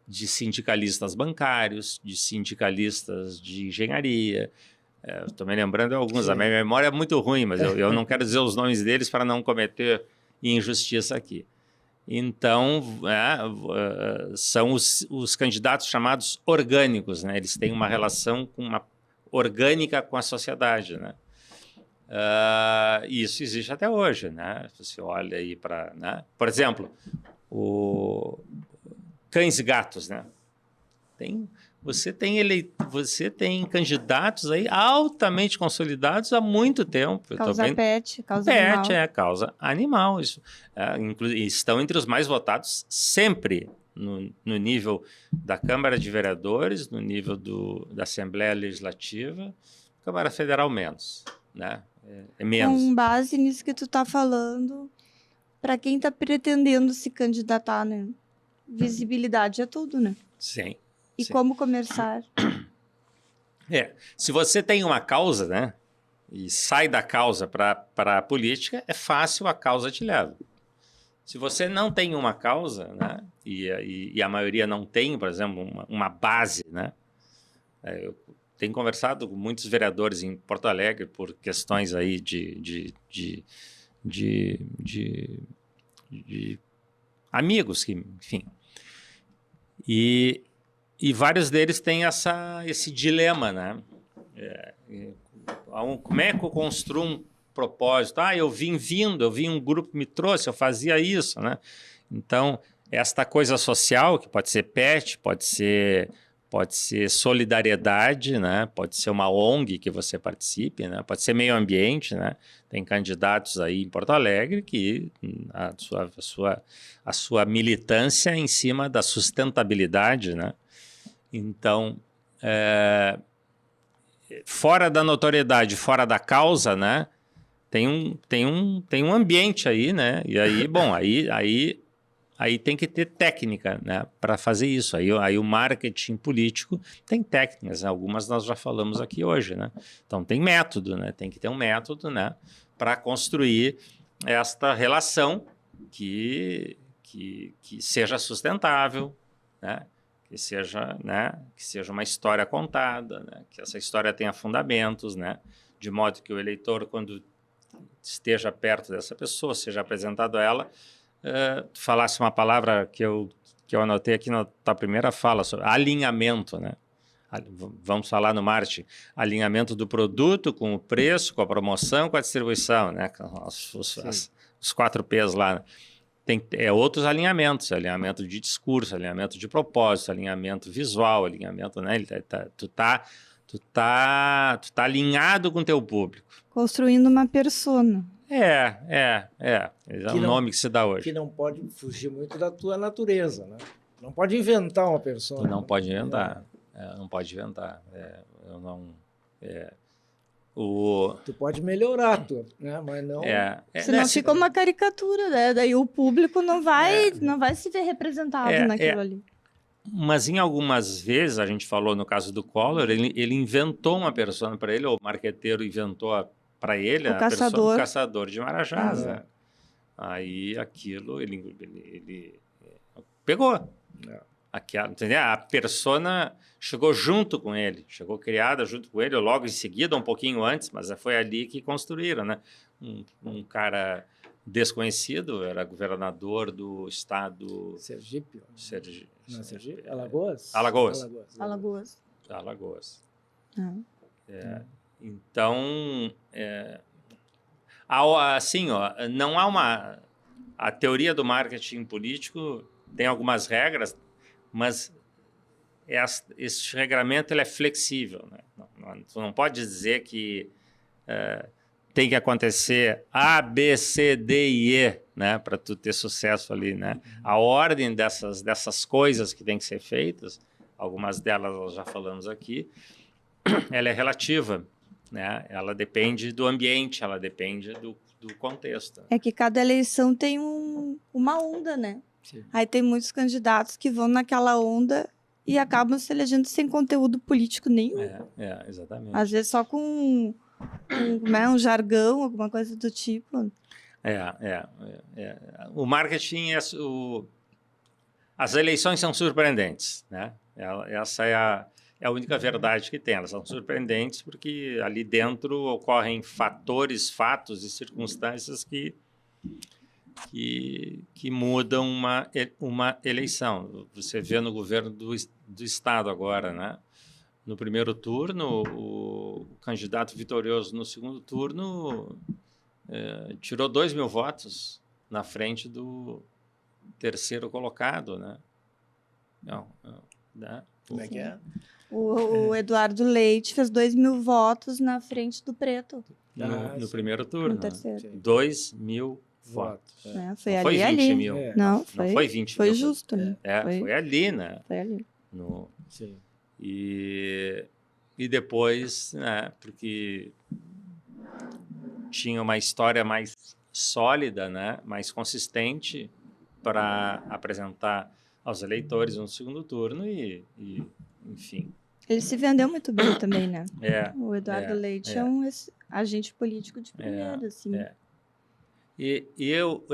[SPEAKER 3] de sindicalistas bancários, de sindicalistas de engenharia. Estou me lembrando de alguns,
[SPEAKER 1] Sim.
[SPEAKER 3] a minha memória é muito ruim, mas eu não quero dizer os nomes deles para não cometer injustiça aqui. Então, são os candidatos chamados orgânicos, né? Eles têm uma relação orgânica com a sociedade, né? E isso existe até hoje, né? Você olha aí para, né? Por exemplo, o cães e gatos, né? Você tem candidatos aí altamente consolidados há muito tempo.
[SPEAKER 2] Causa animal.
[SPEAKER 3] Causa animal. Isso, estão entre os mais votados sempre no nível da Câmara de Vereadores, no nível da Assembleia Legislativa, Câmara Federal menos, né? É menos.
[SPEAKER 2] Com base nisso que tu está falando, para quem está pretendendo se candidatar, né? Visibilidade é tudo, né?
[SPEAKER 3] Sim.
[SPEAKER 2] E como começar?
[SPEAKER 3] Se você tem uma causa, né, e sai da causa para a política, é fácil, a causa te leva. Se você não tem uma causa, né, e a maioria não tem, por exemplo, uma base, né, eu tenho conversado com muitos vereadores em Porto Alegre por questões aí de amigos, que, enfim. E vários deles têm esse dilema, né? Como é que eu construo um propósito? Eu vi um grupo me trouxe, eu fazia isso, né? Então, esta coisa social, que pode ser PET, pode ser solidariedade, né? Pode ser uma ONG que você participe, né? Pode ser meio ambiente, né? Tem candidatos aí em Porto Alegre que a sua militância é em cima da sustentabilidade, né? Então, fora da notoriedade, fora da causa, né? Tem um ambiente aí, né? E aí, bom, aí tem que ter técnica, né, para fazer isso. Aí o marketing político tem técnicas, né? Algumas nós já falamos aqui hoje, né? Então tem método, né? Tem que ter um método, né, para construir esta relação que seja sustentável, né? Que seja uma história contada, né? Que essa história tenha fundamentos, né? De modo que o eleitor, quando esteja perto dessa pessoa, seja apresentado a ela, tu falasse uma palavra que eu anotei aqui na tua primeira fala, sobre alinhamento, né? Vamos falar no marketing, alinhamento do produto com o preço, com a promoção, com a distribuição, né? Os 4 P's lá, né? Tem outros alinhamentos, alinhamento de discurso, alinhamento de propósito, alinhamento visual, alinhamento, né? Tu tá alinhado com o teu público.
[SPEAKER 2] Construindo uma persona.
[SPEAKER 3] É o nome que se dá hoje.
[SPEAKER 1] Que não pode fugir muito da tua natureza, né? Não pode inventar uma persona.
[SPEAKER 3] Tu não pode inventar. Não pode inventar. Tu
[SPEAKER 1] pode melhorar a tua, né? Mas não...
[SPEAKER 2] Senão fica uma caricatura, né? Daí o público não vai se ver representado naquilo ali.
[SPEAKER 3] Mas em algumas vezes, a gente falou no caso do Collor, ele inventou uma persona para ele, ou o marqueteiro inventou para ele
[SPEAKER 2] o
[SPEAKER 3] caçador de marajás. Né? Aí aquilo ele pegou. Entendeu? A persona chegou junto com ele, chegou criada junto com ele, ou logo em seguida, um pouquinho antes, mas foi ali que construíram, né? Um cara desconhecido, era governador do estado...
[SPEAKER 1] Sergipe? Não, Sergipe?
[SPEAKER 3] Alagoas. Então, assim, não há uma... A teoria do marketing político tem algumas regras, mas esse regramento ele é flexível, né? Tu não pode dizer que tem que acontecer A, B, C, D e E, né, para tu ter sucesso ali, né? A ordem dessas coisas que tem que ser feitas, algumas delas nós já falamos aqui, ela é relativa, né? Ela depende do ambiente, ela depende do contexto.
[SPEAKER 2] É que cada eleição tem uma onda, né?
[SPEAKER 1] Sim.
[SPEAKER 2] Aí tem muitos candidatos que vão naquela onda e acabam se elegendo sem conteúdo político nenhum.
[SPEAKER 3] Exatamente.
[SPEAKER 2] Às vezes só com um jargão, alguma coisa do tipo.
[SPEAKER 3] O marketing, as eleições são surpreendentes, né? Essa é a única verdade que tem. Elas são surpreendentes porque ali dentro ocorrem fatores, fatos e circunstâncias que mudam uma eleição. Você vê no governo do Estado agora, né? No primeiro turno, o candidato vitorioso no segundo turno tirou 2.000 votos na frente do terceiro colocado, né?
[SPEAKER 1] Como é que é?
[SPEAKER 2] O Eduardo Leite fez 2.000 votos na frente do Preto.
[SPEAKER 3] No primeiro turno.
[SPEAKER 2] No terceiro.
[SPEAKER 3] 2.000 votos.
[SPEAKER 2] Foi
[SPEAKER 3] Não
[SPEAKER 2] ali,
[SPEAKER 3] foi 20
[SPEAKER 2] ali.
[SPEAKER 3] mil.
[SPEAKER 2] Não,
[SPEAKER 3] Não foi 20
[SPEAKER 2] foi
[SPEAKER 3] mil.
[SPEAKER 2] justo, né?
[SPEAKER 3] Foi ali, né?
[SPEAKER 2] Foi ali.
[SPEAKER 1] Sim.
[SPEAKER 3] E depois, né, porque tinha uma história mais sólida, né, mais consistente para apresentar aos eleitores no segundo turno e enfim.
[SPEAKER 2] Ele se vendeu muito bem também, né? O Eduardo Leite é um agente político de primeira, assim.
[SPEAKER 3] Eu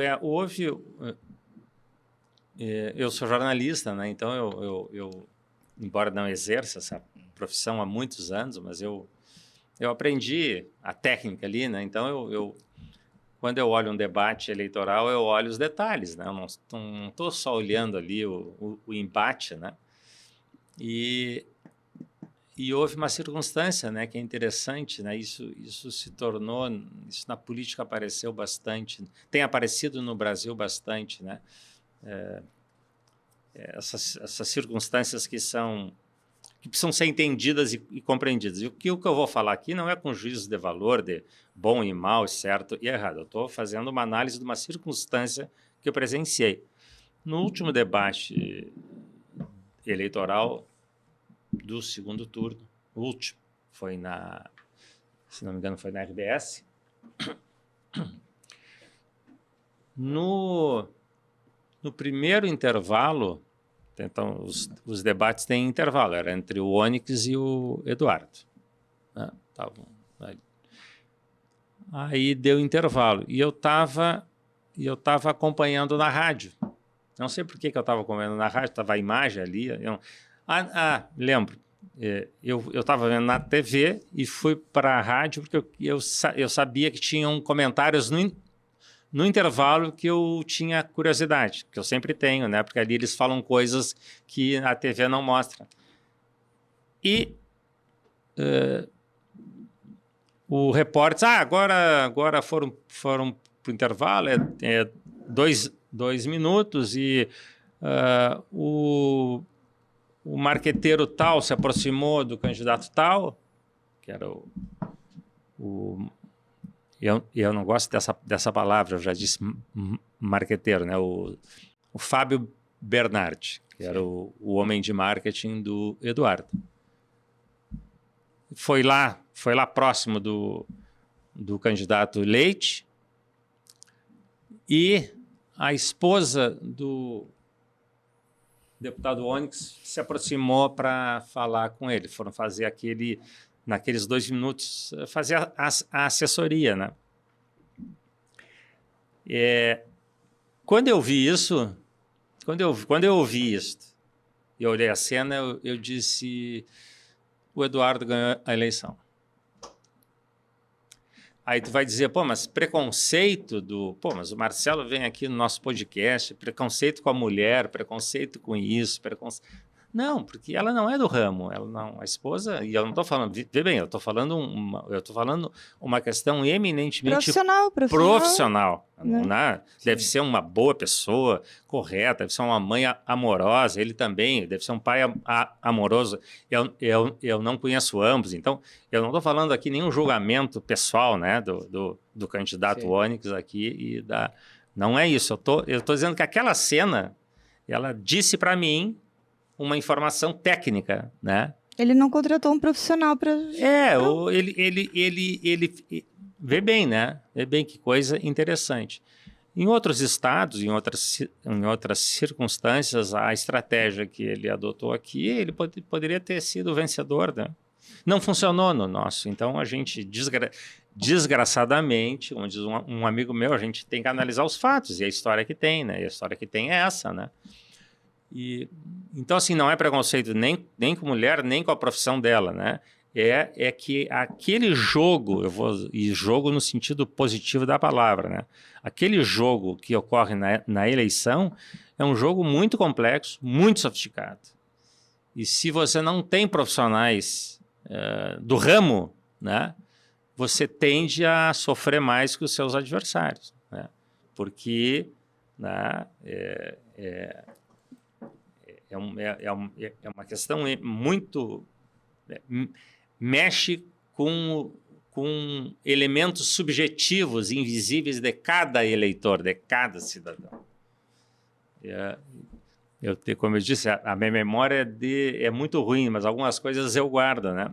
[SPEAKER 3] sou jornalista, né? Então eu embora não exerça essa profissão há muitos anos, mas eu aprendi a técnica ali, né? Então quando eu olho um debate eleitoral, eu olho os detalhes, né? Eu não estou só olhando ali o embate, né? E houve uma circunstância, né, que é interessante, né? Isso se tornou, isso na política apareceu bastante, tem aparecido no Brasil bastante, né? Essas circunstâncias que precisam ser entendidas e compreendidas. E o que eu vou falar aqui não é com juízo de valor, de bom e mal, certo e errado. Eu estou fazendo uma análise de uma circunstância que eu presenciei. No último debate eleitoral do segundo turno, o último, se não me engano, foi na RBS. No primeiro intervalo, então os debates têm intervalo, era entre o Onyx e o Eduardo, né? Aí deu intervalo e eu estava acompanhando na rádio. Não sei por que eu estava acompanhando na rádio, estava a imagem ali. Lembro. Eu estava vendo na TV e fui para a rádio porque eu sabia que tinham comentários no intervalo que eu tinha curiosidade, que eu sempre tenho, né? Porque ali eles falam coisas que a TV não mostra. E o repórter disse, agora foram para o intervalo, 2 minutos, e o marqueteiro tal se aproximou do candidato tal, que era eu não gosto dessa palavra, eu já disse marqueteiro, né? O Fábio Bernardi, que era o homem de marketing do Eduardo. Foi lá próximo do candidato Leite, e a esposa do deputado Onyx se aproximou para falar com ele. Foram fazer naqueles 2 minutos, fazer a assessoria, né? Quando eu vi isso, quando eu ouvi isso, e olhei a cena, eu disse, o Eduardo ganhou a eleição. Aí tu vai dizer, mas preconceito mas o Marcelo vem aqui no nosso podcast, preconceito com a mulher, preconceito com isso, Não, porque ela não é do ramo, ela não, a esposa, e eu não estou falando, vê bem, eu estou falando uma questão eminentemente profissional. Né? Deve ser uma boa pessoa, correta, deve ser uma mãe amorosa, ele também, deve ser um pai amoroso. Eu não conheço ambos, então eu não estou falando aqui nenhum julgamento pessoal, né, do candidato Onyx aqui não é isso. Eu tô dizendo que aquela cena, ela disse para mim uma informação técnica, né?
[SPEAKER 2] Ele não contratou um profissional para...
[SPEAKER 3] Ele vê bem, né? Vê bem que coisa interessante. Em outros estados, em outras circunstâncias, a estratégia que ele adotou aqui, ele poderia ter sido o vencedor, né? Não funcionou no nosso. Então, a gente, desgraçadamente, como diz um amigo meu, a gente tem que analisar os fatos e a história que tem, né? E a história que tem é essa, né? Então, assim, não é preconceito nem com mulher, nem com a profissão dela, né? É que aquele jogo, e jogo no sentido positivo da palavra, né? Aquele jogo que ocorre na eleição é um jogo muito complexo, muito sofisticado. E se você não tem profissionais do ramo, né? Você tende a sofrer mais que os seus adversários, né? Porque, né, é uma questão muito... mexe com elementos subjetivos, invisíveis de cada eleitor, de cada cidadão. Como eu disse, a minha memória é muito ruim, mas algumas coisas eu guardo, né?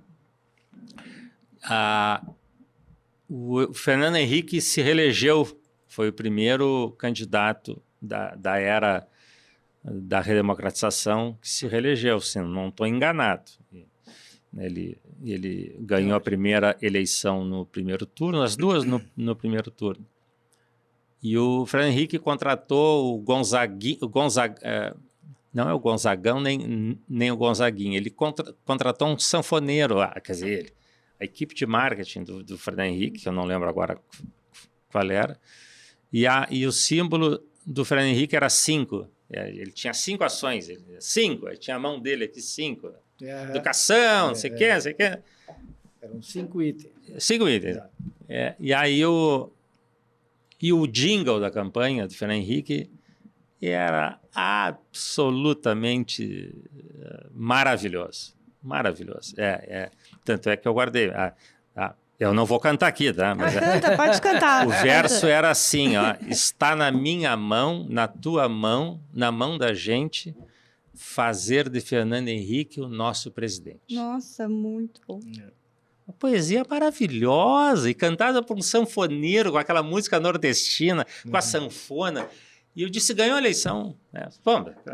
[SPEAKER 3] O Fernando Henrique se reelegeu, foi o primeiro candidato da era da redemocratização que se reelegeu, se não estou enganado. Ele ganhou a primeira eleição no primeiro turno, as duas no primeiro turno. E o Fernando Henrique contratou o Gonzaguinho, não é o Gonzagão nem o Gonzaguinho, ele contratou um sanfoneiro, quer dizer, a equipe de marketing do Fernando Henrique, que eu não lembro agora qual era, e o símbolo do Fernando Henrique era 5. Ele tinha 5 ações, 5, tinha a mão dele aqui 5. Educação, não sei o quê, não sei o quê.
[SPEAKER 1] Eram 5 itens.
[SPEAKER 3] 5 itens. E aí o jingle da campanha do Fernando Henrique era absolutamente maravilhoso. Maravilhoso. Tanto é que eu guardei. Eu não vou cantar aqui, tá? Mas
[SPEAKER 2] canta, pode cantar.
[SPEAKER 3] O verso era assim, ó: está na minha mão, na tua mão, na mão da gente, fazer de Fernando Henrique o nosso presidente.
[SPEAKER 2] Nossa, muito bom.
[SPEAKER 3] Uma poesia maravilhosa e cantada por um sanfoneiro com aquela música nordestina, com a sanfona. E eu disse, ganhou a eleição.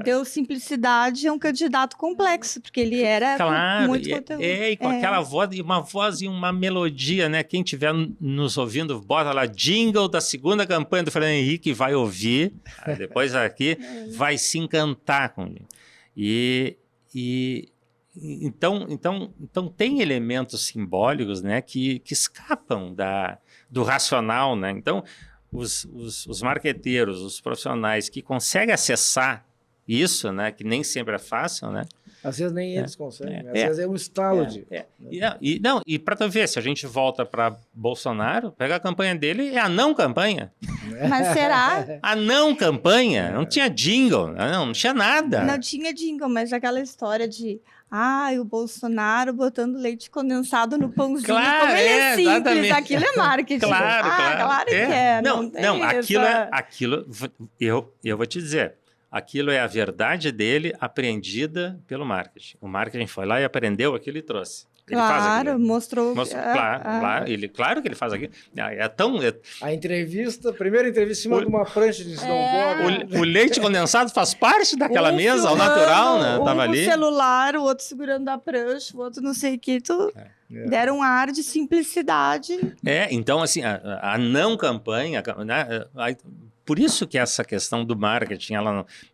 [SPEAKER 2] Deu simplicidade a um candidato complexo, porque ele era muito conteúdo.
[SPEAKER 3] E com aquela voz e uma melodia, né? Quem estiver nos ouvindo, bota lá, jingle da segunda campanha do Fernando Henrique, vai ouvir. Depois aqui vai se encantar com ele. Então tem elementos simbólicos, né, que escapam do racional, né? Então, os marqueteiros, os profissionais que conseguem acessar isso, né, que nem sempre é fácil, né?
[SPEAKER 1] Às vezes nem eles conseguem, às vezes é um estalo
[SPEAKER 3] E para tu ver, se a gente volta para Bolsonaro, pega a campanha dele, é a não campanha.
[SPEAKER 2] Mas será?
[SPEAKER 3] A não campanha, não tinha jingle, não tinha nada.
[SPEAKER 2] Não tinha jingle, mas aquela história de o Bolsonaro botando leite condensado no pãozinho,
[SPEAKER 3] claro,
[SPEAKER 2] como ele é simples,
[SPEAKER 3] exatamente.
[SPEAKER 2] Aquilo é marketing.
[SPEAKER 3] Claro
[SPEAKER 2] que é.
[SPEAKER 3] Não, aquilo, eu vou te dizer, aquilo é a verdade dele apreendida pelo marketing. O marketing foi lá e aprendeu aquilo e trouxe. Ele faz aquilo.
[SPEAKER 2] Mostrou.
[SPEAKER 3] Claro que ele faz aquilo.
[SPEAKER 1] A primeira entrevista em cima de uma prancha de snowboard.
[SPEAKER 3] O leite condensado faz parte daquela mesa, ao natural, né? Tava ali.
[SPEAKER 2] O celular, o outro segurando a prancha, o outro não sei o que. Deram um ar de simplicidade.
[SPEAKER 3] Então, assim, a não campanha, né? Por isso que essa questão do marketing,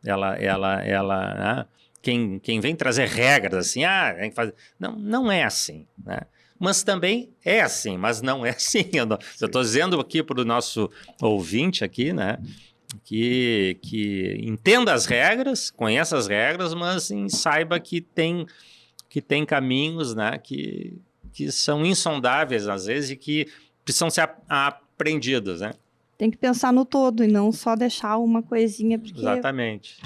[SPEAKER 3] né? Quem vem trazer regras assim, tem que fazer... Não é assim, né? Mas também é assim, mas não é assim. Eu estou dizendo aqui para o nosso ouvinte aqui, né? que entenda as regras, conheça as regras, mas saiba que tem caminhos, né, que são insondáveis às vezes e que precisam ser aprendidos, né?
[SPEAKER 2] Tem que pensar no todo e não só deixar uma coisinha, porque...
[SPEAKER 3] Exatamente.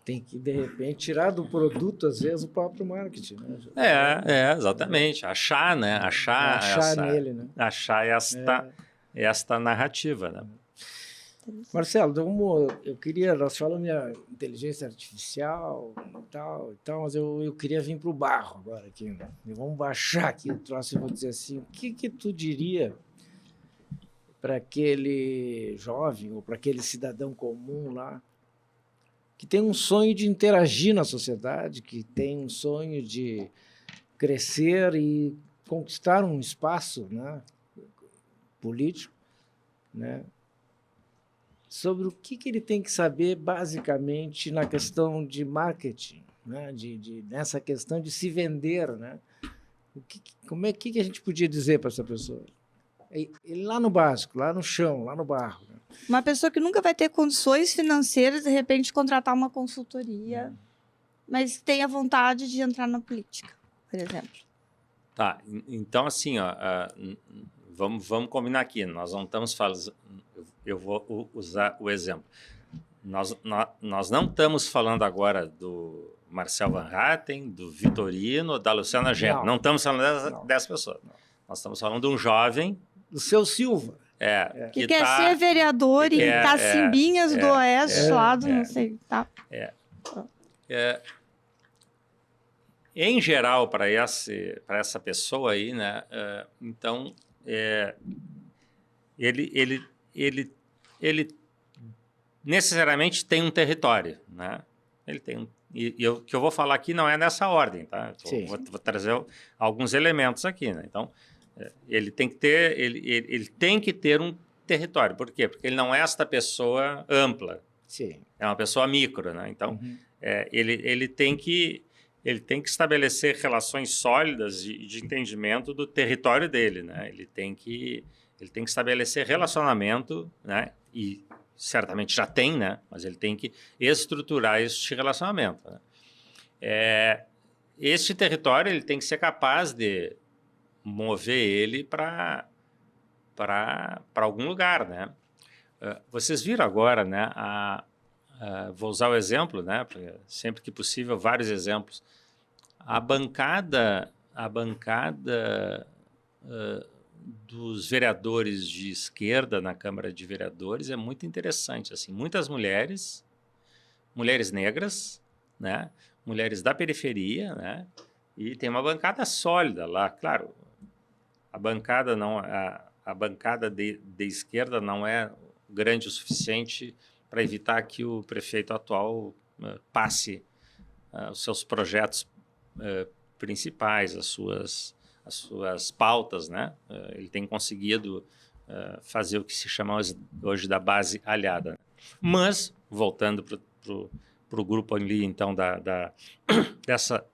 [SPEAKER 1] Tem que, de repente, tirar do produto, às vezes, o próprio marketing. Né?
[SPEAKER 3] Exatamente. Achar, né? Achar
[SPEAKER 1] nele, né?
[SPEAKER 3] Achar esta narrativa, né?
[SPEAKER 1] Marcelo, eu queria, nós falamos de inteligência artificial e tal, mas eu queria vir para o barro agora aqui. Né? Vamos baixar aqui o troço e vou dizer assim, o que tu diria para aquele jovem ou para aquele cidadão comum lá que tem um sonho de interagir na sociedade, que tem um sonho de crescer e conquistar um espaço, né, político, né, sobre o que ele tem que saber basicamente na questão de marketing, né, nessa questão de se vender, né? Como é que a gente podia dizer para essa pessoa? Ele lá no básico, lá no chão, lá no barro. Né?
[SPEAKER 2] Uma pessoa que nunca vai ter condições financeiras, de repente, contratar uma consultoria, mas tem a vontade de entrar na política, por exemplo.
[SPEAKER 3] Tá, então assim, ó, vamos combinar aqui, nós não estamos falando, eu vou usar o exemplo. Nós não estamos falando agora do Marcel Van Hatten, do Vitorino, da Luciana Genro. Não estamos falando dessa pessoa. Não. Nós estamos falando de um jovem...
[SPEAKER 1] Do seu Silva.
[SPEAKER 2] Que quer ser vereador em Cacimbinhas do Oeste, não sei. Tá.
[SPEAKER 3] Em geral, para essa pessoa aí, né? Então, ele necessariamente tem um território, né? Ele tem o que eu vou falar aqui não é nessa ordem, tá? Vou trazer alguns elementos aqui, né? Então, ele tem que ter um território. Por quê? Porque ele não é esta pessoa ampla.
[SPEAKER 1] Sim.
[SPEAKER 3] É uma pessoa micro, né? Então, ele tem que estabelecer relações sólidas de entendimento do território dele, né? Ele tem que estabelecer relacionamento, né? E certamente já tem, né? Mas ele tem que estruturar este relacionamento, né? Este território ele tem que ser capaz de mover ele para algum lugar, né? Vocês viram agora, né? Vou usar o exemplo, né? Porque sempre que possível, vários exemplos. A bancada dos vereadores de esquerda na Câmara de Vereadores é muito interessante, assim, muitas mulheres negras, né? Mulheres da periferia, né? E tem uma bancada sólida lá, claro. A bancada de esquerda não é grande o suficiente para evitar que o prefeito atual passe os seus projetos principais, as suas pautas, né? Ele tem conseguido fazer o que se chama hoje da base aliada. Mas, voltando para o grupo ali, então, dessa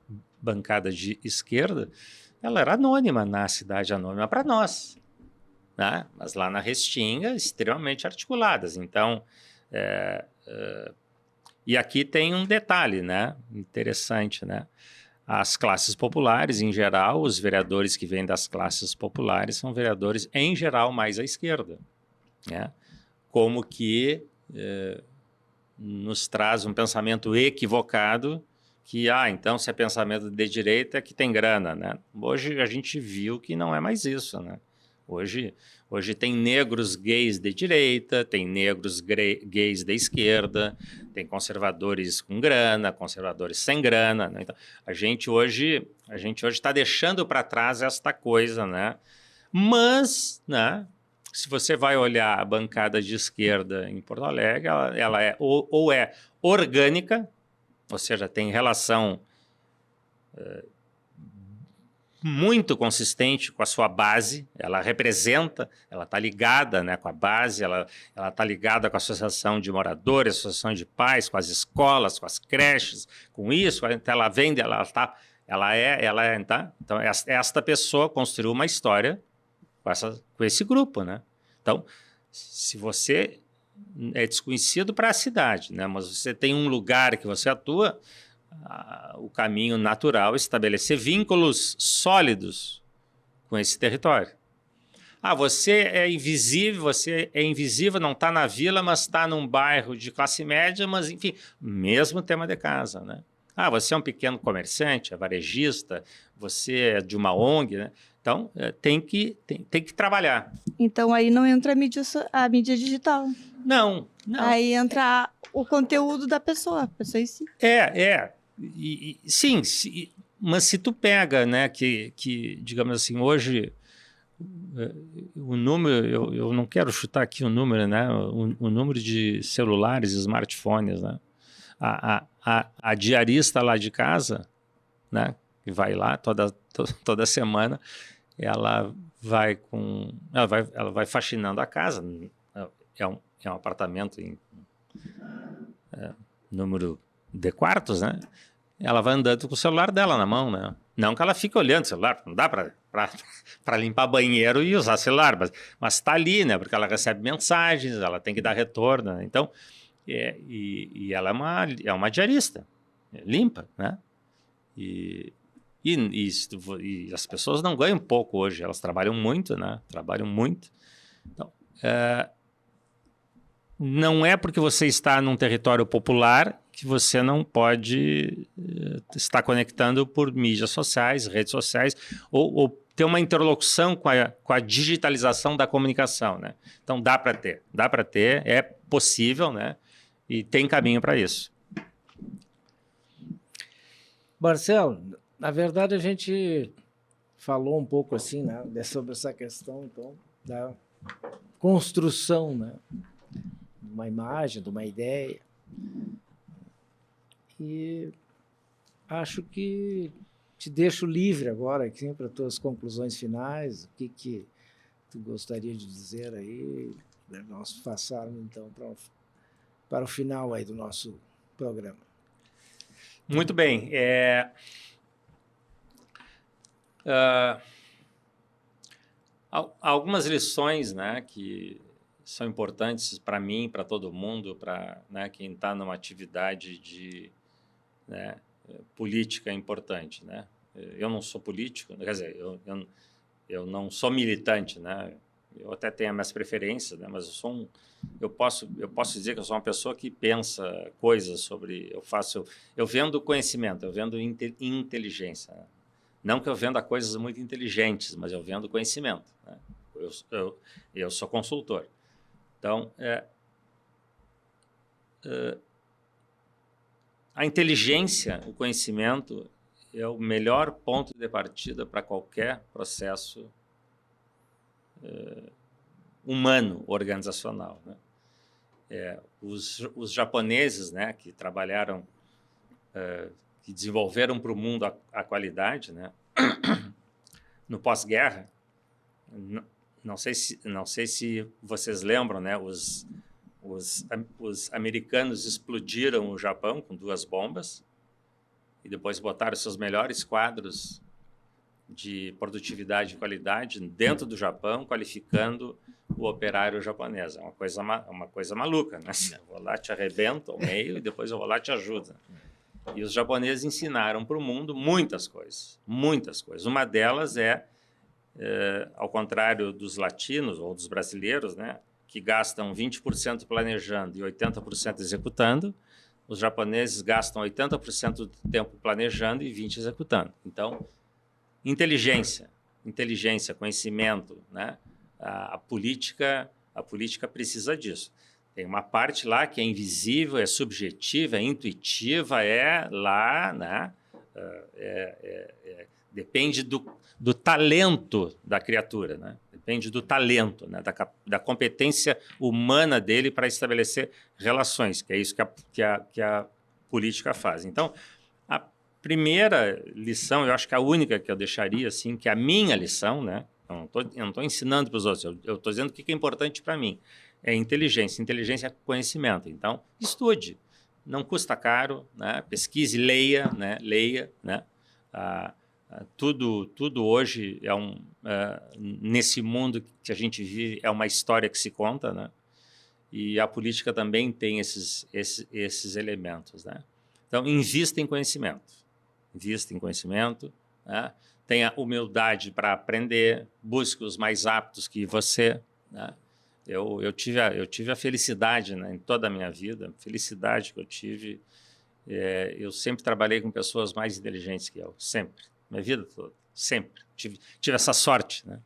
[SPEAKER 3] bancada de esquerda, ela era anônima na cidade anônima para nós, né? Mas lá na Restinga, extremamente articuladas. Então, e aqui tem um detalhe, né? Interessante, né? As classes populares, em geral, os vereadores que vêm das classes populares são vereadores, em geral, mais à esquerda, né? Como que nos traz um pensamento equivocado que, então, se é pensamento de direita, é que tem grana, né? Hoje a gente viu que não é mais isso, né? Hoje tem negros gays de direita, tem negros gays de esquerda, tem conservadores com grana, conservadores sem grana, né? Então, a gente hoje está deixando para trás esta coisa, né? Mas, né, se você vai olhar a bancada de esquerda em Porto Alegre, ela é ou é orgânica, ou seja, tem relação muito consistente com a sua base, ela representa, ela está ligada, né, com a base, ela está ligada com a associação de moradores, associação de pais, com as escolas, com as creches, com isso, então ela vem, tá? Então esta pessoa construiu uma história com esse grupo, né? Então, se você é desconhecido para a cidade, né? Mas você tem um lugar que você atua, o caminho natural é estabelecer vínculos sólidos com esse território. Você é invisível, não está na vila, mas está num bairro de classe média, mas enfim, mesmo tema de casa, né? Você é um pequeno comerciante, é varejista, você é de uma ONG, né? Então, tem que trabalhar.
[SPEAKER 2] Então, aí não entra a mídia digital.
[SPEAKER 3] Não.
[SPEAKER 2] Aí entra o conteúdo da pessoa, a pessoa em si.
[SPEAKER 3] Sim, mas se tu pega, né, que digamos assim, hoje, o número, eu não quero chutar aqui o número, né, o número de celulares, smartphones, né, a diarista lá de casa, né, que vai lá toda semana, ela vai faxinando a casa. É um apartamento em número de quartos, né? Ela vai andando com o celular dela na mão, né? Não que ela fique olhando o celular, não dá para limpar banheiro e usar celular, mas está ali, né? Porque ela recebe mensagens, ela tem que dar retorno, né? Então, e ela é uma diarista, limpa, né? E as pessoas não ganham pouco hoje, elas trabalham muito, né? Trabalham muito. Então, não é porque você está num território popular que você não pode estar conectando por mídias sociais, redes sociais, ou ter uma interlocução com a digitalização da comunicação, né? Então, dá para ter, é possível, né? E tem caminho para isso.
[SPEAKER 1] Marcelo, na verdade a gente falou um pouco assim, né, sobre essa questão então, da construção, né, de uma imagem, de uma ideia. E acho que te deixo livre agora aqui para as tuas conclusões finais, o que tu gostaria de dizer aí, nós passarmos então para o final aí do nosso programa.
[SPEAKER 3] Muito bem. Algumas lições, né, que são importantes para mim, para todo mundo, para, né, quem está numa atividade de, né, política importante, né? Eu não sou político, quer dizer, eu não sou militante, né? Eu até tenho as minhas preferências, né? Mas eu posso dizer que eu sou uma pessoa que pensa coisas sobre, eu vendo conhecimento, eu vendo inteligência, né? Não que eu venda coisas muito inteligentes, mas eu vendo conhecimento, né? Eu sou consultor. Então, a inteligência, o conhecimento é o melhor ponto de partida para qualquer processo humano, organizacional, né? Os japoneses, né, que trabalharam, que desenvolveram para o mundo a qualidade, né, no pós-guerra, não sei se vocês lembram, né, os americanos explodiram o Japão com 2 bombas e depois botaram seus melhores quadros de produtividade e qualidade dentro do Japão, qualificando o operário japonês. É uma coisa maluca, né? Eu vou lá, te arrebento ao meio e depois eu vou lá, te ajudo. E os japoneses ensinaram para o mundo muitas coisas, muitas coisas. Uma delas ao contrário dos latinos ou dos brasileiros, né, que gastam 20% planejando e 80% executando, os japoneses gastam 80% do tempo planejando e 20% executando. Então, inteligência, conhecimento, né? A política precisa disso. Tem uma parte lá que é invisível, é subjetiva, é intuitiva, é lá, né? Depende do talento da criatura, né? Depende do talento, né? Da competência humana dele para estabelecer relações, que é isso que a política faz. Então, a primeira lição, eu acho que a única que eu deixaria, assim, que é a minha lição, né? Eu não estou ensinando para os outros, eu estou dizendo o que é importante para mim. É inteligência. Inteligência é conhecimento. Então, estude. Não custa caro, né? Pesquise, leia, né? Tudo hoje nesse mundo que a gente vive, é uma história que se conta, né? E a política também tem esses elementos, né? Então, invista em conhecimento. Invista em conhecimento, né? Tenha humildade para aprender, busque os mais aptos que você, né? Eu tive a felicidade, né, em toda a minha vida, felicidade que eu tive. Eu sempre trabalhei com pessoas mais inteligentes que eu, sempre, minha vida toda, sempre. Tive essa sorte, né?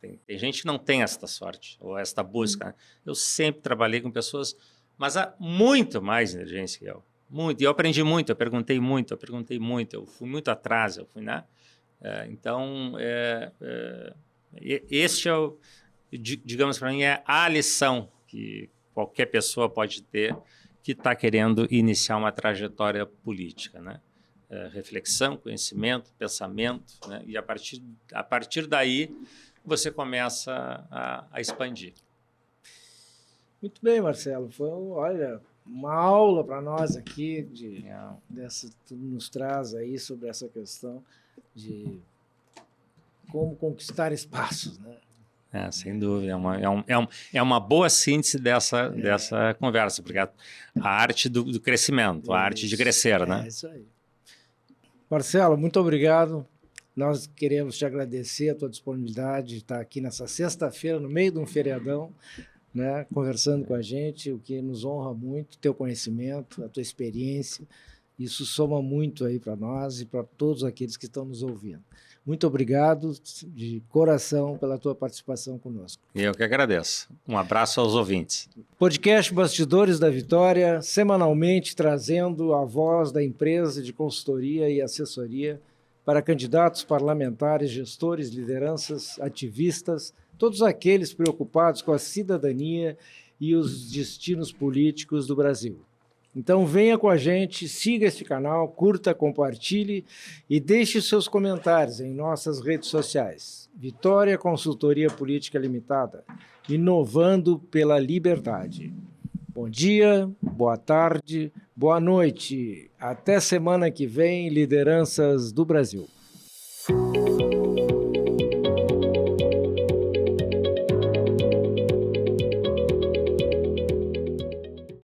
[SPEAKER 3] Tem gente que não tem esta sorte, ou esta busca, né? Eu sempre trabalhei com pessoas, mas há muito mais inteligentes que eu. Muito. E eu aprendi muito, eu perguntei muito, eu fui muito atrás, eu fui, né? Então, este é o, digamos para mim, é a lição que qualquer pessoa pode ter que está querendo iniciar uma trajetória política, né? Reflexão, conhecimento, pensamento, né? E a partir daí você começa a expandir.
[SPEAKER 1] Muito bem, Marcelo. Foi, olha, uma aula para nós aqui tu nos traz aí sobre essa questão de como conquistar espaços, né?
[SPEAKER 3] Sem dúvida, é uma boa síntese dessa conversa, porque a arte do crescimento, a arte de crescer, né?
[SPEAKER 1] É isso aí. Marcelo, muito obrigado. Nós queremos te agradecer a tua disponibilidade de estar aqui nessa sexta-feira, no meio de um feriadão, né, conversando com a gente, o que nos honra muito, teu conhecimento, a tua experiência. Isso soma muito aí para nós e para todos aqueles que estão nos ouvindo. Muito obrigado de coração pela tua participação conosco.
[SPEAKER 3] Eu que agradeço. Um abraço aos ouvintes.
[SPEAKER 1] Podcast Bastidores da Vitória, semanalmente trazendo a voz da empresa de consultoria e assessoria para candidatos parlamentares, gestores, lideranças, ativistas, todos aqueles preocupados com a cidadania e os destinos políticos do Brasil. Então venha com a gente, siga este canal, curta, compartilhe e deixe seus comentários em nossas redes sociais. Vitória Consultoria Política Limitada, inovando pela liberdade. Bom dia, boa tarde, boa noite. Até semana que vem, Lideranças do Brasil.